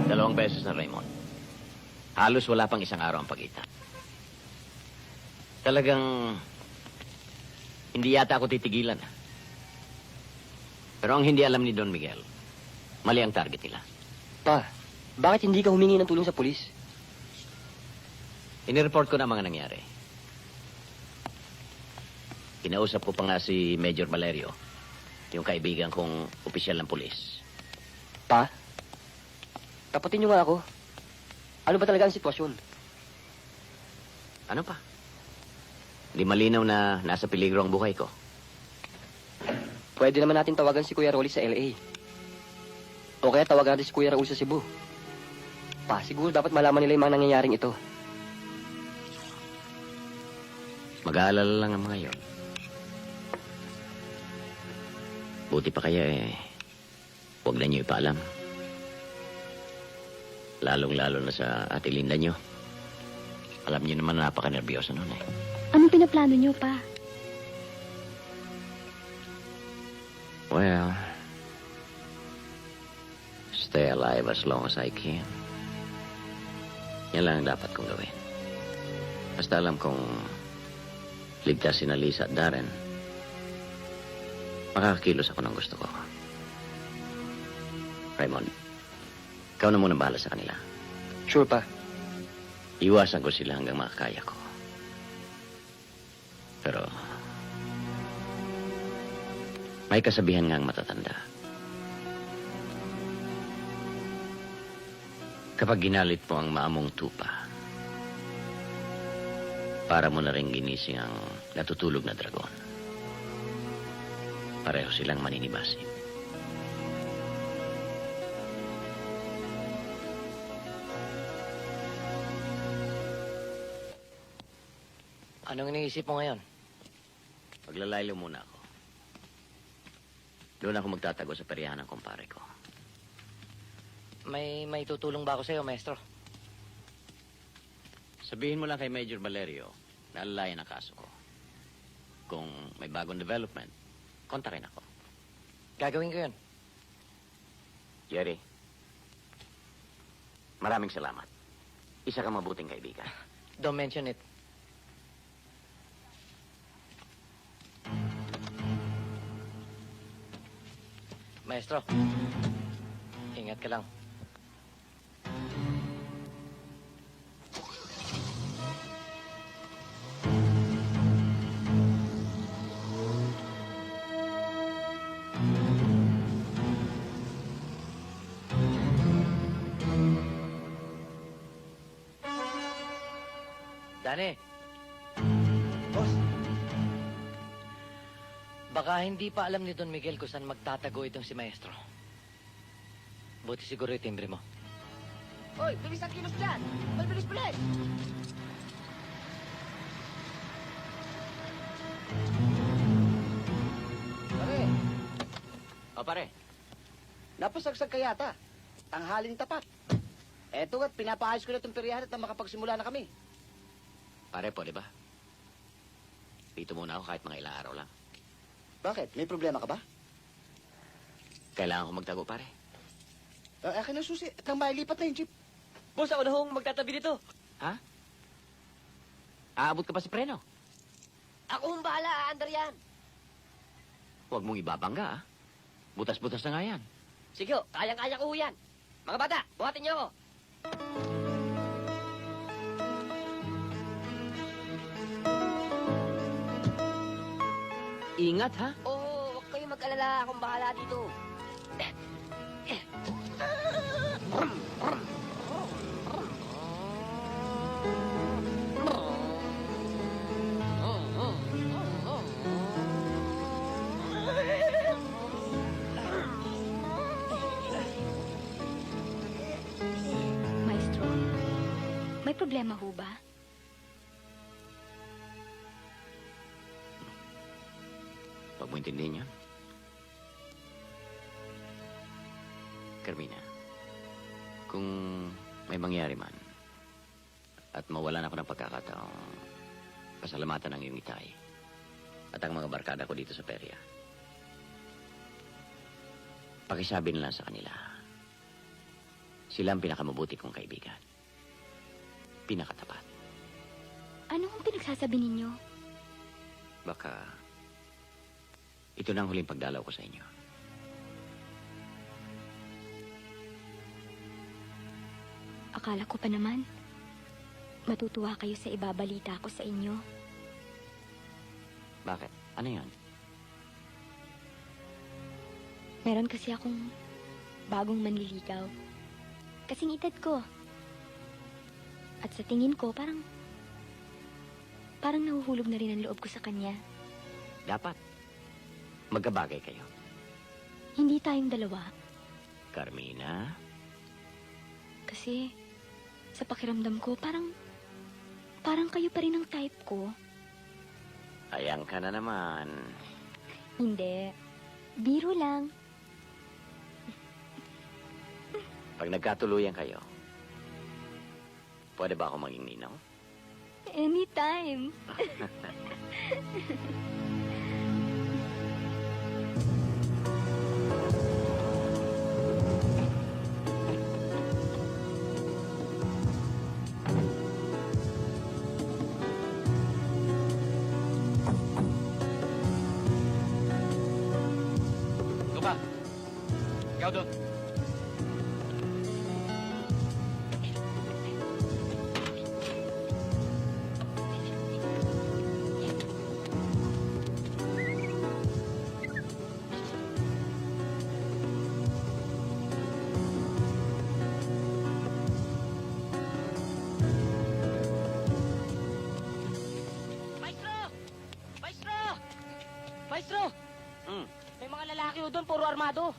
S2: Dalawang beses na, Raymond. Halos wala pang isang araw ang pagitan. Talagang hindi yata ako titigilan. Pero ang hindi alam ni Don Miguel, mali ang target nila.
S4: Pa, bakit hindi ka humingi ng tulong sa pulis?
S2: Inireport ko na ang mga nangyari. Kinausap ko pa nga si Major Valerio, yung kaibigan kong opisyal ng pulis.
S4: Pa, tapatin niyo nga ako. Ano ba talaga ang sitwasyon?
S2: Ano pa? Hindi malinaw na nasa peligro ang buhay ko.
S4: Pwede naman natin tawagan si Kuya Rolly sa LA. O kaya tawagan natin si Kuya Raul sa Cebu. Pa, siguro dapat malaman nila yung mga nangyayaring ito.
S2: Mag-aalala lang ang mga yon. Buti pa kaya huwag na niyo ipaalam. Lalong-lalo na sa ate Linda niyo. Alam niyo naman napaka-nervyosa noon eh.
S8: Anong pinaplano niyo pa?
S2: Well, stay alive as long as I can. Yan lang ang dapat kong gawin. Basta alam kong ligtas si Lisa at Darren, makakakilos ako ng gusto ko. Raymond, ikaw na muna bahala sa kanila.
S4: Sure, pa.
S2: Iwasan ko sila hanggang makakaya ko. Pero may kasabihan nga ang matatanda. Kapag ginalit mo ang maamong tupa, para mo na rin ginising ang natutulog na dragon. Pareho silang maninibasin.
S3: Anong iniisip mo ngayon?
S2: Maglalaylo muna ako. Doon ako magtatago sa peryahan ng kumpare ko.
S3: May tutulong ba ako sa'yo, maestro?
S2: Sabihin mo lang kay Major Valerio na alalayan ang kaso ko. Kung may bagong development, kontakin ako.
S3: Gagawin ko yun.
S2: Jerry, maraming salamat. Isa kang mabuting kaibigan.
S3: Don't mention it. Maestro, ingat ka lang. Dani. Boss. Baka hindi pa alam ni Don Miguel kung saan magtatago itong si Maestro. Buti siguro yung timbre mo.
S1: Hoy, bilis ang kilos dyan! Bilis, bilis! Pare,
S2: O pare,
S1: napasagsag ka yata. Tanghalin tapat. Eto nga't pinapaayos ko na itong peryahan at makapagsimula na kami.
S2: pare po, di ba? Dito muna ako kahit mga ilang araw lang.
S1: Bakit? May problema ka ba?
S2: Kailangan ko magtago, pare.
S1: Akin ang susi. At nang mailipat na yung jeep.
S4: Boss, ako na hong magtatabi dito.
S2: Ha? Aabot ka pa sa preno?
S4: Ako hong bahala, aandar yan.
S2: Huwag mong ibabangga, ah. Butas-butas na nga yan.
S4: Sige ho, kayang-kaya ko ho yan. Mga bata, buhatin niyo ako.
S2: Ingat, ha?
S4: Oo, huwag kayo mag-alala. Akong bahala dito.
S7: Maestro, may problema ho ba?
S2: Huwag mo intindihin yan. Carmina, kung may mangyari man at mawalan ako ng pagkakataong pasalamatan ng iyong itay at ang mga barkada ko dito sa perya, pakisabi na lang sa kanila, sila ang pinakamabuti kong kaibigan. Pinakatapat.
S7: Ano ang pinagsasabi ninyo?
S2: Baka ito na ang huling pagdalaw ko sa inyo.
S7: Akala ko pa naman, matutuwa kayo sa ibabalita ko sa inyo.
S2: Bakit? Ano yan?
S7: Meron kasi akong bagong manliligaw. Kasing edad ko. At sa tingin ko, parang nahuhulog na rin ang loob ko sa kanya.
S2: Dapat. Magkabagay kayo.
S7: Hindi tayong dalawa.
S2: Carmina?
S7: Kasi sa pakiramdam ko, parang kayo pa rin ang type ko.
S2: Ayang ka na naman.
S7: Hindi. Biro lang.
S2: Pag nagkatuluyan kayo, pwede ba ako maging ninaw?
S7: Anytime.
S6: Ikaw ba? Ikaw doon.
S4: Maestro! Maestro! Maestro!
S2: Hmm.
S4: May mga lalaki ho doon, puro armado.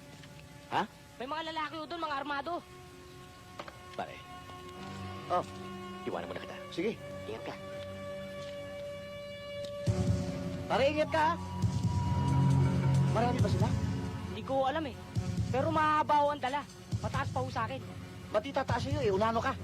S2: Ha?
S4: May mga lalaki ho doon, mga armado.
S2: Pare.
S1: Oh.
S2: Iwanan mo na kita.
S1: Sige.
S2: Ingat ka.
S1: Pare, ingat ka, ha? Marami ba sila?
S3: Hindi ko alam eh. Pero mahaba ho ang dala. Mataas pa ho sa akin.
S1: Ba't itataas sa'yo eh? Unano ka?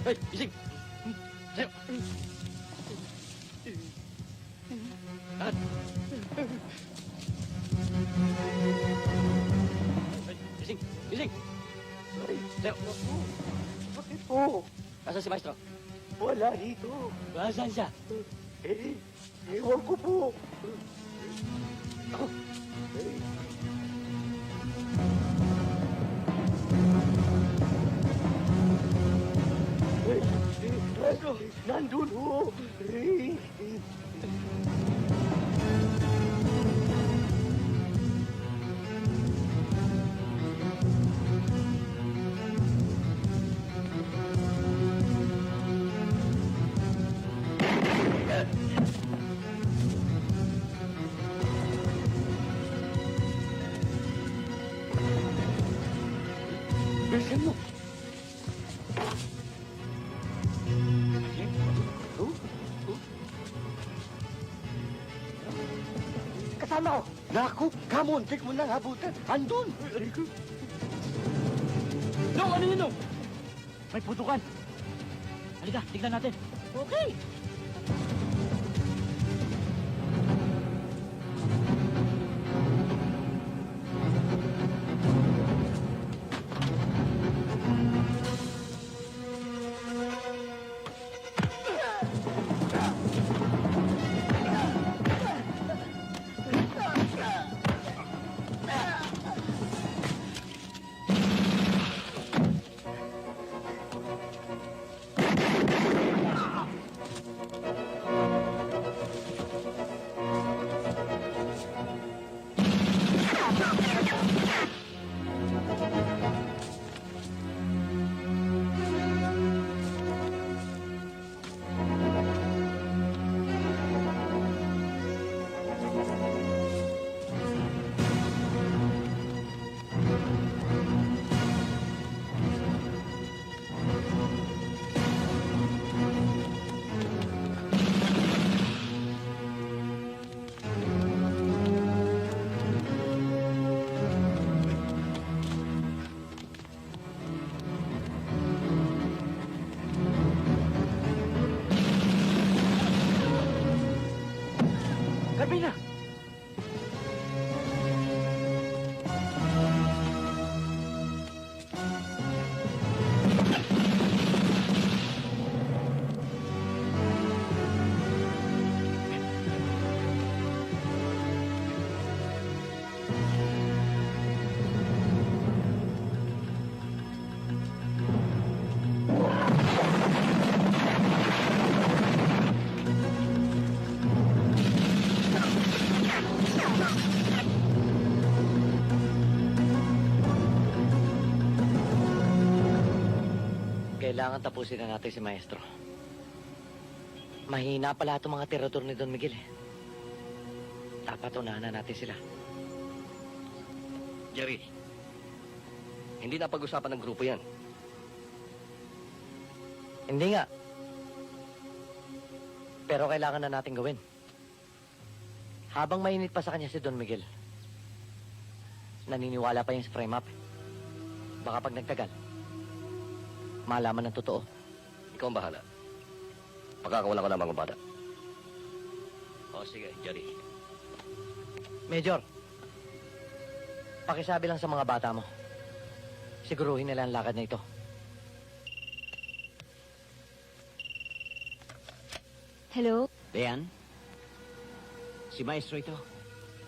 S5: Hey, gising! Sayo! Lahat! Hey, gising! Gising! Sayo!
S3: Bakit po?
S5: Nasaan si Maestro?
S3: Wala rito.
S5: Nasaan siya?
S3: Eh, ewan ko po.
S5: Ako!
S3: Nandun ho.
S5: Bilisan mo!
S3: Kasama ko.
S1: Naku, come on, take mo lang habutan. Andun!
S6: No, ano yun, no? May putukan. Halika, tignan natin.
S3: Okay.
S6: Gabi na!
S3: Kailangan tapusin na natin si Maestro. Mahina pa lahat ng mga tirador ni Don Miguel eh. Dapat unahan na natin sila.
S5: Jerry, hindi na pag-usapan ng grupo yan.
S3: Hindi nga. Pero kailangan na natin gawin. Habang mainit pa sa kanya si Don Miguel, naniniwala pa yung sa frame up. Baka pag nagtagal, malaman ng totoo.
S5: Ikaw ang bahala. Pagkakawalan ko ng mga bata. O sige, Jerry.
S3: Major, pakisabi lang sa mga bata mo. Siguruhin nila ang lakad na ito.
S7: Hello?
S2: Dayan, Si Maestro ito.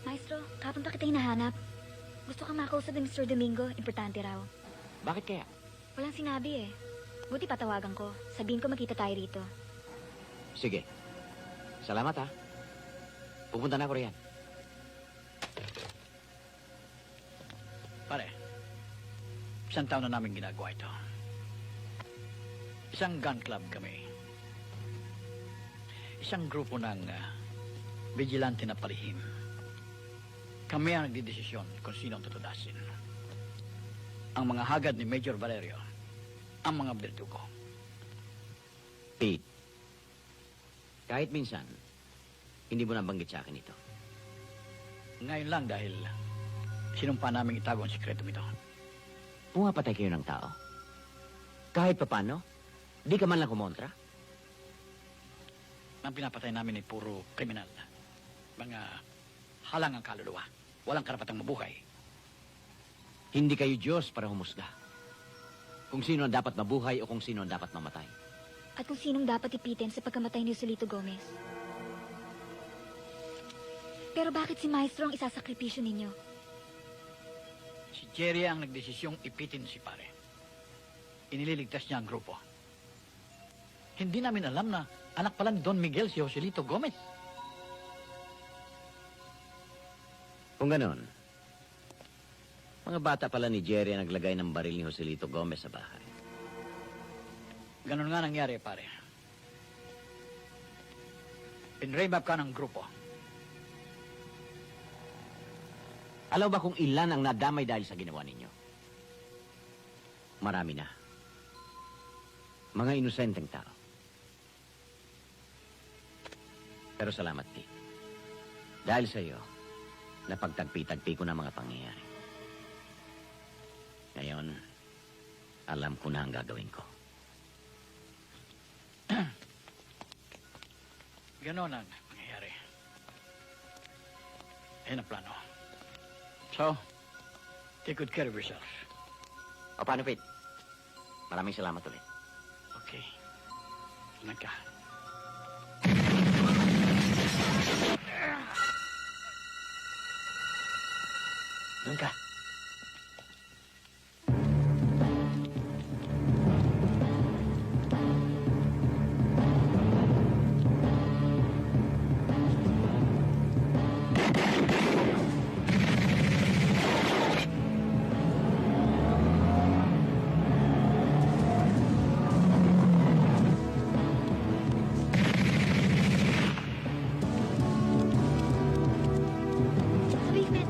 S8: Maestro, kapon pa kita hinahanap. Gusto kang makausap ni Mr. Domingo. Importante raw.
S2: Bakit kaya?
S8: Walang sinabi eh. Buti patawagan ko. Sabihin ko magkita tayo rito.
S2: Sige. Salamat ha. Pupunta na ako riyan.
S12: Pare, isang taon na namin ginagawa ito. Isang gun club kami. Isang grupo ng vigilante na palihim. Kami ang nagdidesisyon kung sino ang tutudasin. Ang mga hagad ni Major Valerio, ang mga berdugo.
S2: Pete, kahit minsan, hindi mo nabanggit sa akin ito.
S12: Ngayon lang dahil sinumpa namin itago ang sikretong ito.
S2: Pumapatay kayo ng tao. Kahit papano, di ka man lang kumontra.
S12: Ang pinapatay namin ay puro kriminal. Mga halang ang kaluluwa. Walang karapatang mabuhay.
S2: Hindi kayo Diyos para humusga. Kung sino ang dapat mabuhay o kung sino ang dapat mamatay.
S8: At kung sinong dapat ipitin sa pagkamatay ni Joselito Gomez. Pero bakit si Maestro ang isasakripisyo ninyo?
S12: Si Jerry ang nagdesisyong ipitin si pare. Inililigtas niya ang grupo. Hindi namin alam na anak pala ni Don Miguel si Joselito Gomez.
S2: Kung ganon, mga bata pala ni Jerry ang naglagay ng baril ni Joselito Gomez sa bahay.
S12: Ganon nga nangyari, pare. Pinrame up ka ng grupo.
S2: Alam ba kung ilan ang nadamay dahil sa ginawa ninyo? Marami na. Mga inosenteng tao. Pero salamat, Pete. Dahil sa iyo, napagtagpi-tagpi ko na mga pangyayari. Ngayon, alam ko na ang gagawin ko.
S12: Ganon ang mangyayari. Yan ang plano. So, take good care of yourself.
S2: O paano, Pete? Maraming salamat ulit.
S12: Okay. Ingat ka. Doon ka.
S8: Sabihin,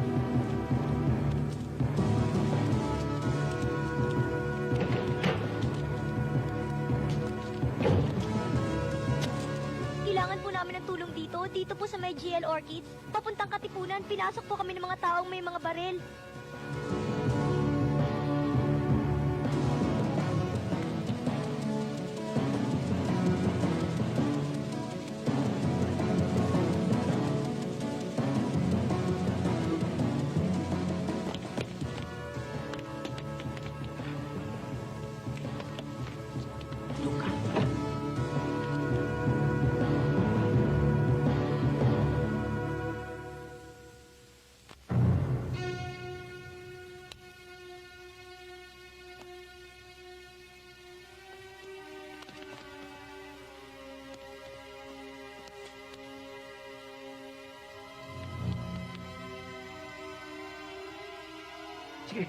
S8: kailangan po namin ng tulong dito. Dito po sa may GL Orchids. Papuntang Katipunan, pinasok po kami ng mga taong may mga baril.
S12: Sige.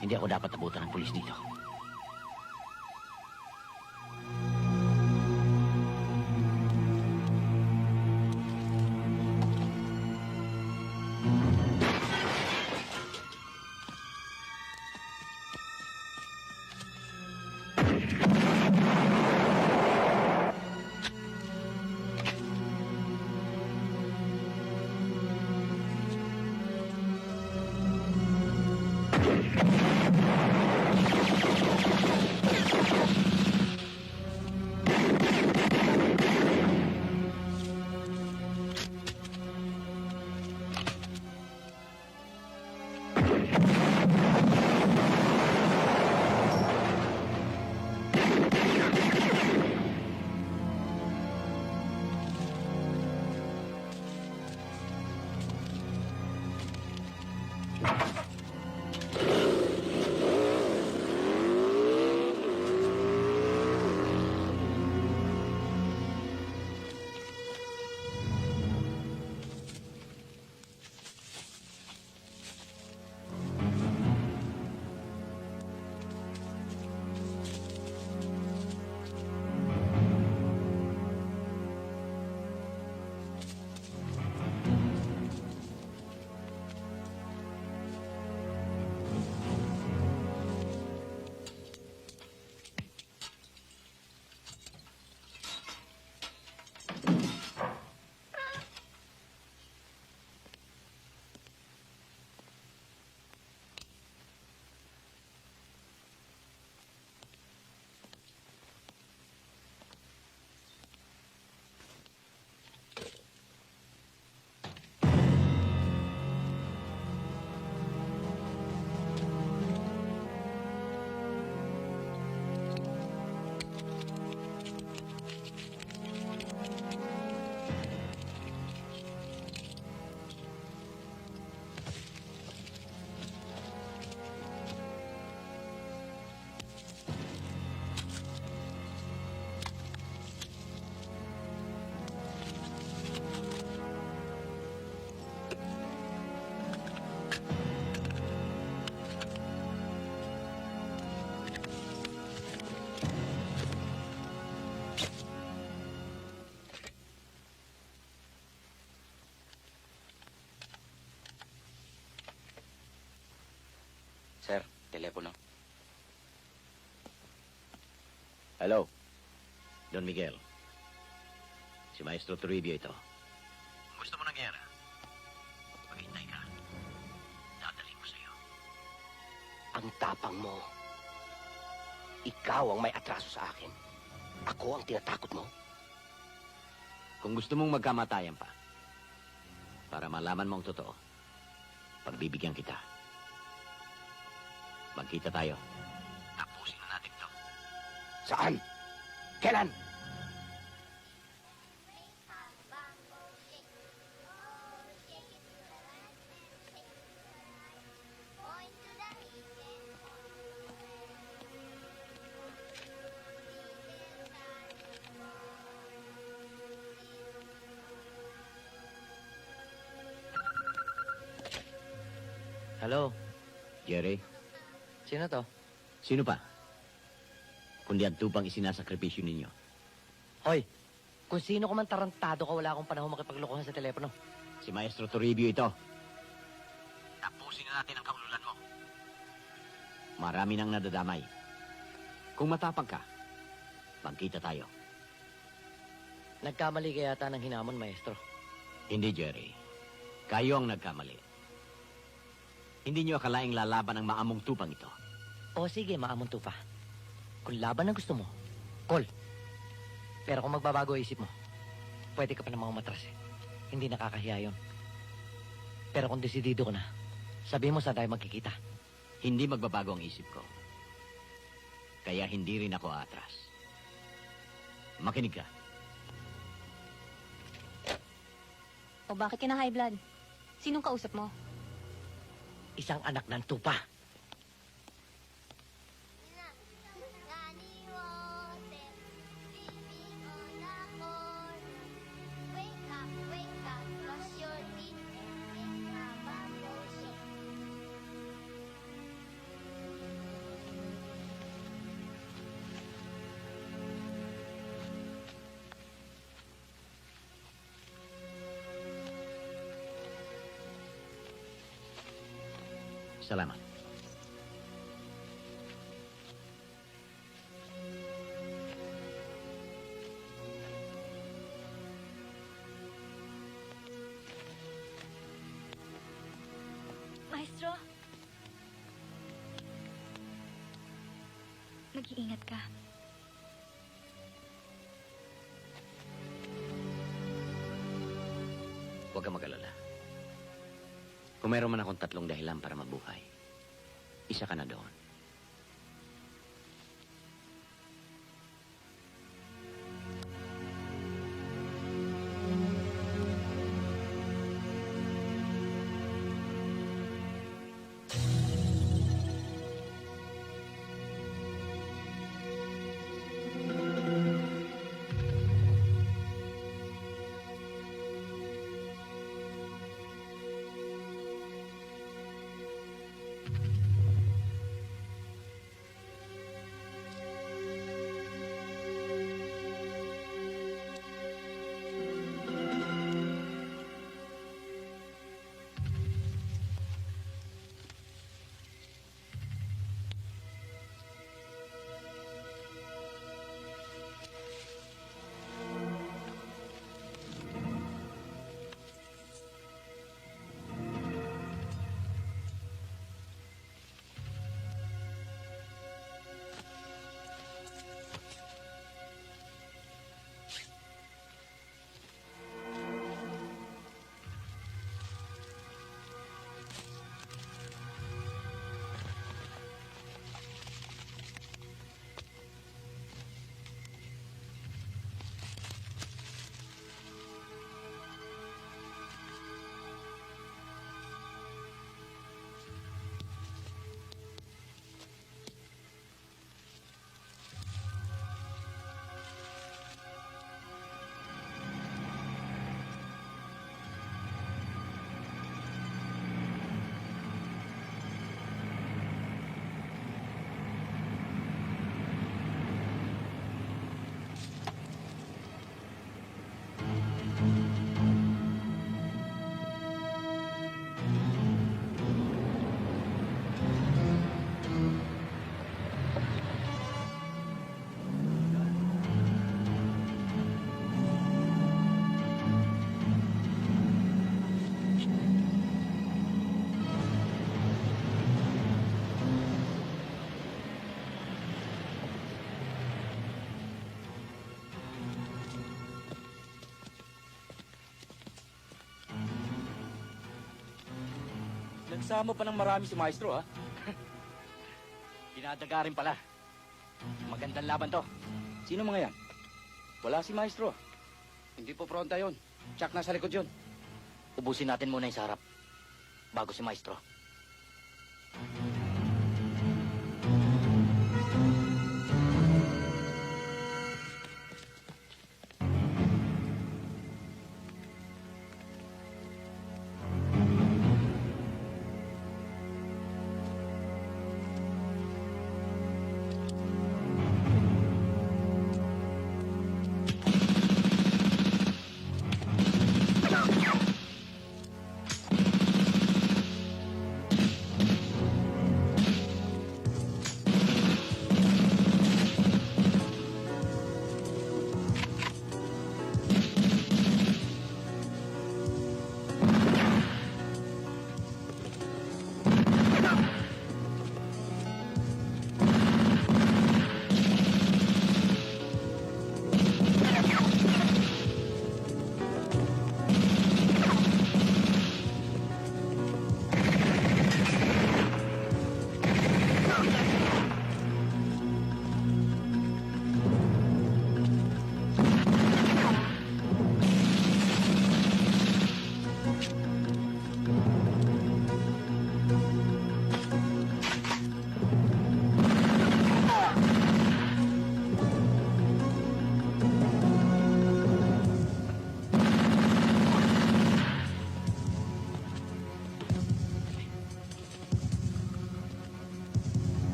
S3: Hindi ako dapat abutan ng pulis dito.
S10: Sir, telepono.
S2: Hello. Don Miguel. Si Maestro Toribio ito. Gusto mo ng gera? Maghintay ka. Dadalhin ko sa'yo.
S1: Ang tapang mo. Ikaw ang may atraso sa akin. Ako ang tinatakot mo.
S2: Kung gusto mong magkamatayan pa, para malaman mong totoo, pagbibigyan kita. Magkita tayo. Tapusin na natin to.
S1: Saan? Kailan?
S3: Hello?
S2: Jerry,
S3: Sino to?
S2: sino pa? Kundi ang tupang isinasakripisyo ninyo.
S3: Hoy, kung sino ka man tarantado ka, wala akong panahon makipaglokohan sa telepono.
S2: Si Maestro Toribio ito. Tapusin na natin ang kaululan mo. Marami nang nadadamay. Kung matapang ka, magkita tayo.
S3: Nagkamali ka yata ng hinamon, maestro.
S2: Hindi, Jerry. Kayo ang nagkamali. Hindi niyo akalaing lalaban ang maamong tupang ito.
S3: O sige, maamon pa. Kung laban ang gusto mo, call. Pero kung magbabago isip mo, pwede ka pa namang umatras eh. Hindi nakakahiya yun. Pero kung desidido ka na, sabihin mo saan tayo magkikita.
S2: Hindi magbabago ang isip ko. Kaya hindi rin ako atras. Makinig ka.
S7: O bakit ka na high blood? Sinong kausap mo?
S3: Isang anak ng tupa.
S2: Salamat.
S7: Maestro. Mag-iingat ka.
S2: Huwag kang mag-alala. Kung meron man akong 3 dahilan para mabuhay, isa ka na doon.
S6: Nagsama pa ng marami si Maestro, ha? Dinadaga rin pala. Magandang laban to. Sino mga yan? Wala si Maestro.
S10: Hindi po pronta yun. Check na sa likod yun.
S6: Ubusin natin muna yung sa harap. Bago si Maestro.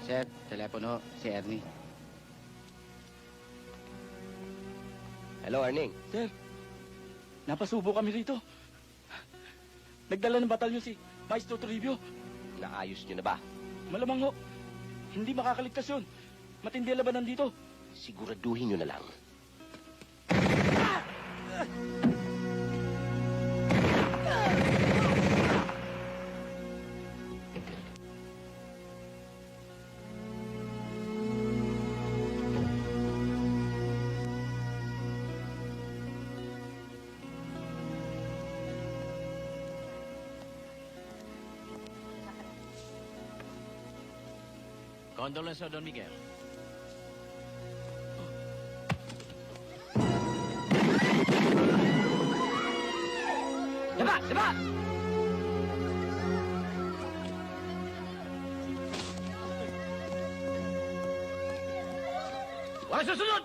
S10: Sir, telepono, si Ernie.
S5: Hello, Arning.
S6: Sir, napasubo kami rito. Nagdala ng batalyon si Maestro Toribio.
S5: Naayos nyo na ba?
S6: Malamang ho, hindi makakaligtas yun. Matindi ang labanan dito.
S5: Siguraduhin nyo na lang.
S2: Condolence, Don Miguel.
S3: Diba? Diba?
S2: Wala susunod!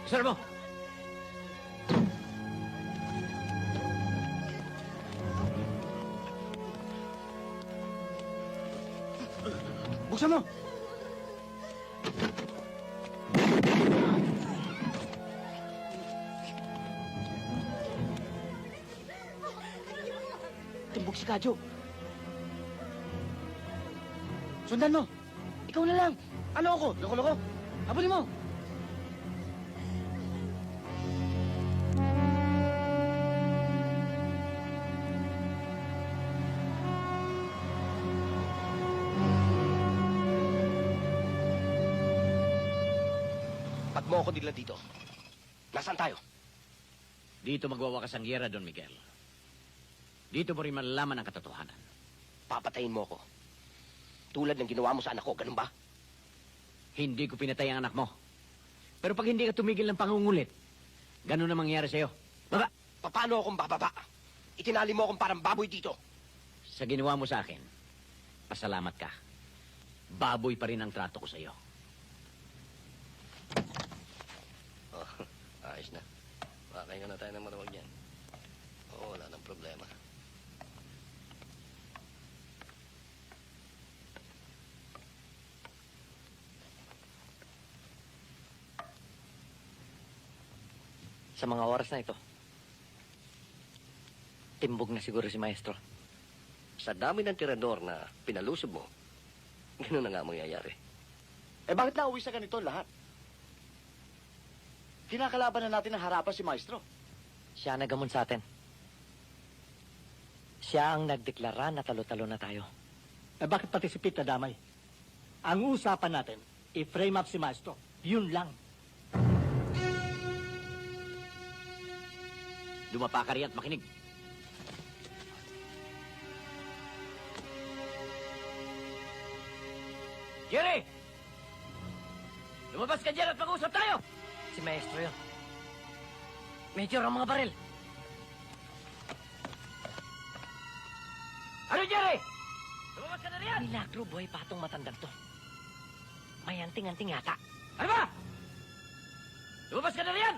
S2: Sir mo!
S10: Buksan mo!
S3: Timbog si Kadyo.
S10: Sundan mo! Ikaw na lang! Ano ako? Loko-loko? Habulin mo!
S5: Pag mo ako nila dito, nasaan tayo?
S2: Dito magwawakas ang giyera, Don Miguel. Dito mo rin malalaman ang katotohanan.
S5: Papatayin mo ako. Tulad ng ginawa mo sa anak ko, ganun ba?
S2: Hindi ko pinatay ang anak mo. Pero pag hindi ka tumigil ng pangungulit, ganun na mangyari sa'yo. Baba!
S5: Paano akong bababa? Itinali mo akong parang baboy dito.
S2: Sa ginawa mo sa akin, pasalamat ka. Baboy pa rin ang trato ko sa'yo.
S5: Oh, ayos na. Makahinga na tayo ng maluwag yan. Oo, wala nang problema.
S3: Sa mga oras na ito, timbog na siguro si Maestro.
S5: Sa dami ng tirador na pinalusob mo, gano'n na nga mangyayari.
S10: Eh bakit nauwi sa ganito lahat? Kinakalaban na natin ang harapan si Maestro.
S3: Siya ang nagamon sa atin. Siya ang nagdeklara na talo-talo na tayo.
S11: Eh bakit pati si Pete nadamay? Ang usapan natin, i-frame up si Maestro. Yun lang.
S2: Dumapa ka rin at makinig. Jerry! Lumabas ka dyan at mag-usap tayo!
S3: Si Maestro yun. Major ang mga baril.
S2: Ano, Jerry?
S3: Lumabas ka na riyan! Milagro, boy, patong matandang to. May anting-anting yata. Ano ba? Lumabas ka na riyan!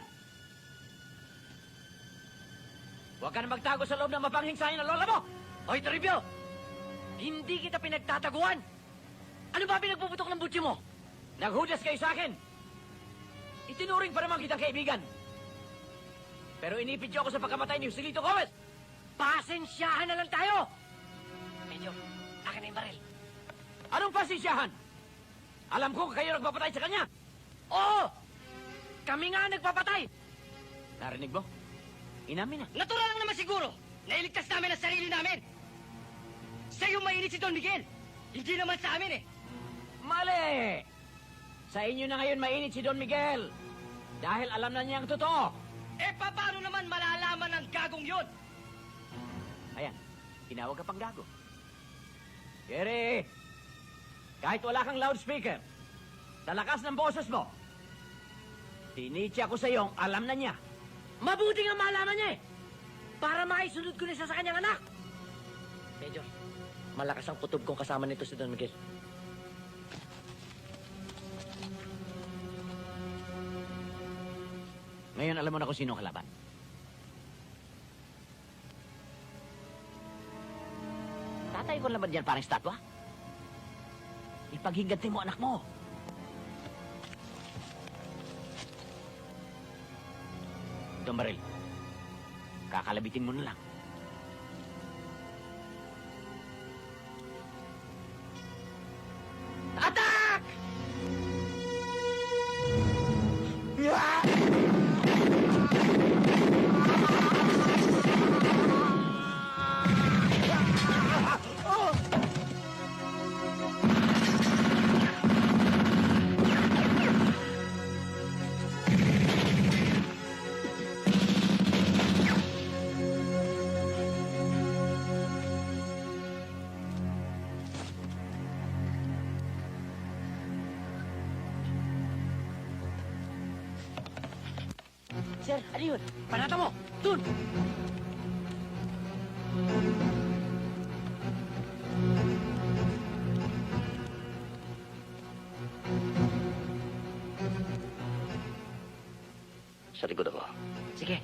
S3: Huwag ka na magtago sa loob ng mapanghingsayan ng lola mo! Hoy, Toribio! Hindi kita pinagtataguan! Ano ba pinagpuputok ng butsi mo? Naghudas kayo sa akin! Itinuring pa naman kitang kaibigan! Pero inipid niyo ako sa pagkamatay ni Joselito Gomez! Pasensyahan na lang tayo! Medyo, akin na yung baril. Anong pasensyahan? Alam ko kayo nagpapatay sa kanya! Oo! Kami nga nagpapatay! Narinig mo? Inamin na.
S1: Natural lang naman siguro. Nailigtas namin ang sarili namin. Sa'yo mainit si Don Miguel. Hindi naman sa amin eh.
S3: Mali! Sa inyo na ngayon mainit si Don Miguel. Dahil alam na niya ang totoo.
S1: Eh, paano naman malalaman ng gagong yun?
S3: Ayan, tinawag ka pang gago. Jerry! Kahit wala kang loudspeaker, sa lakas ng boses mo, tinichi ako sa iyong alam na niya. Mabuti nga malaman niya eh! Para maisunod ko na siya sa kanyang anak! Major, malakas ang kutob kong kasama nito si Don Miguel. Ngayon alam mo na kung sino ang kalaban. Tatay ko naman dyan parang statwa. Ipaghiganti mo anak mo. Don Baril, kakalabitin mo na lang. Attack! Sir, ano yun? Panata mo! Dun!
S5: Sa likod ako.
S3: Sige.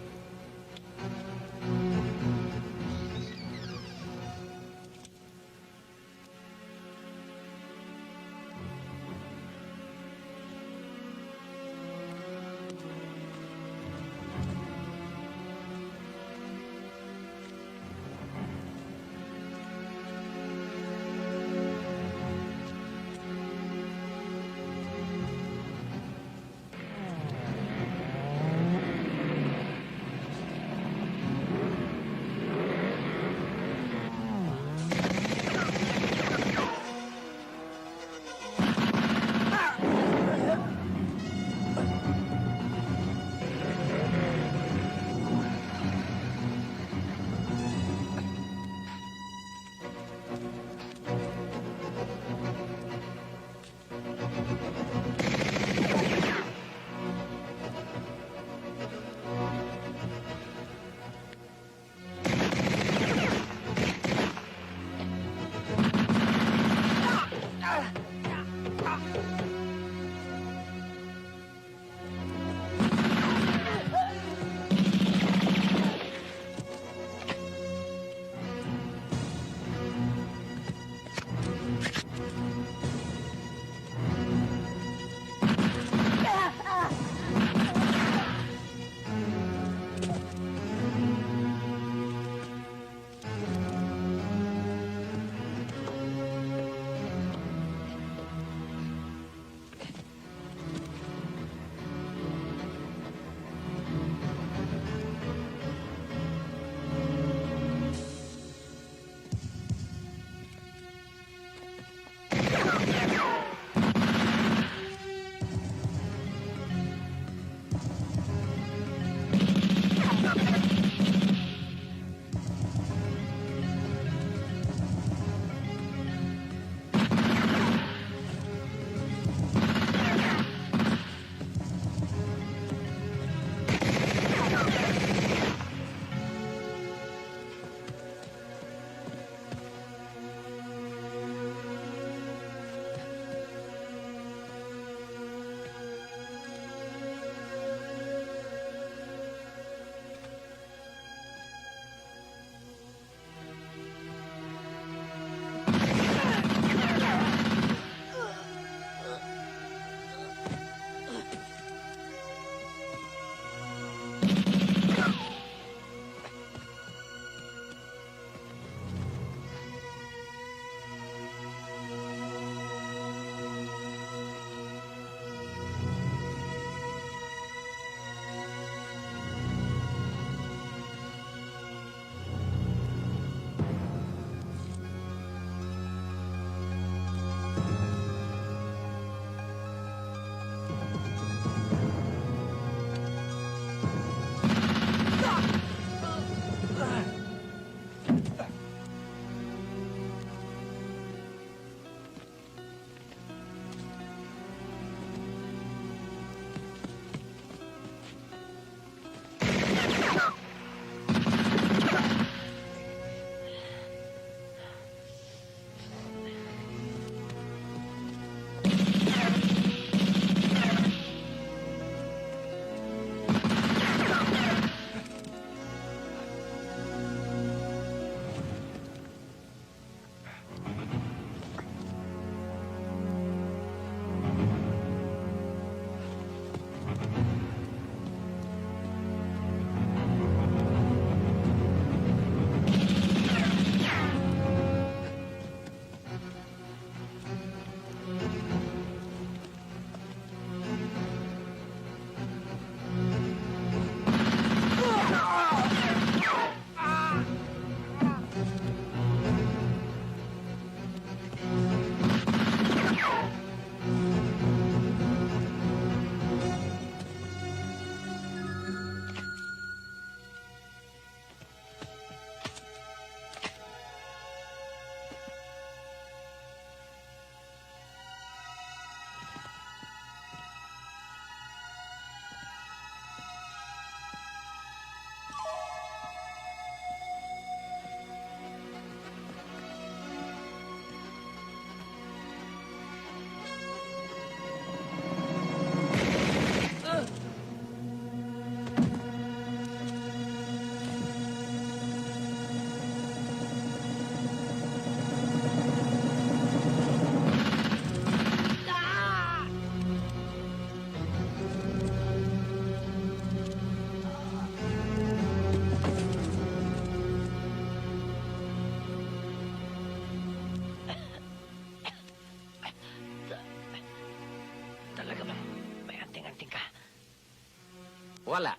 S12: Wala.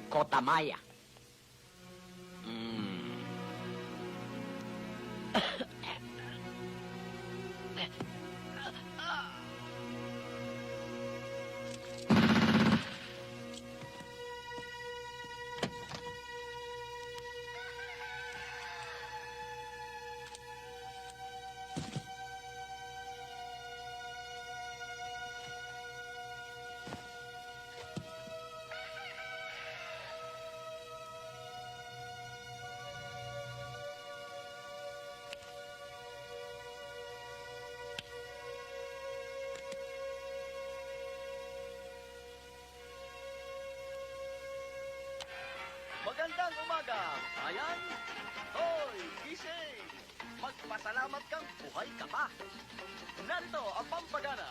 S12: Kotamaya.
S13: Magandang umaga, bayan! Hoy, gising! Magpasalamat kang buhay ka pa! Narito ang pampagana!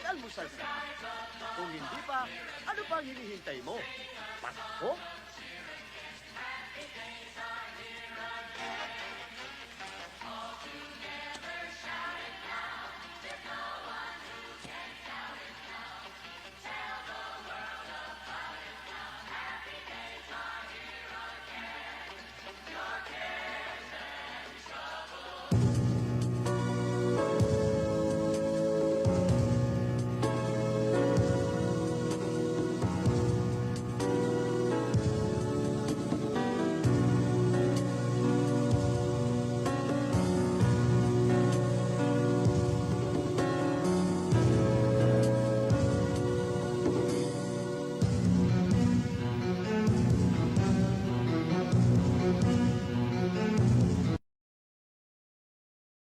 S13: Almusal na! Kung hindi pa, ano pang hinihintay mo? Pasko?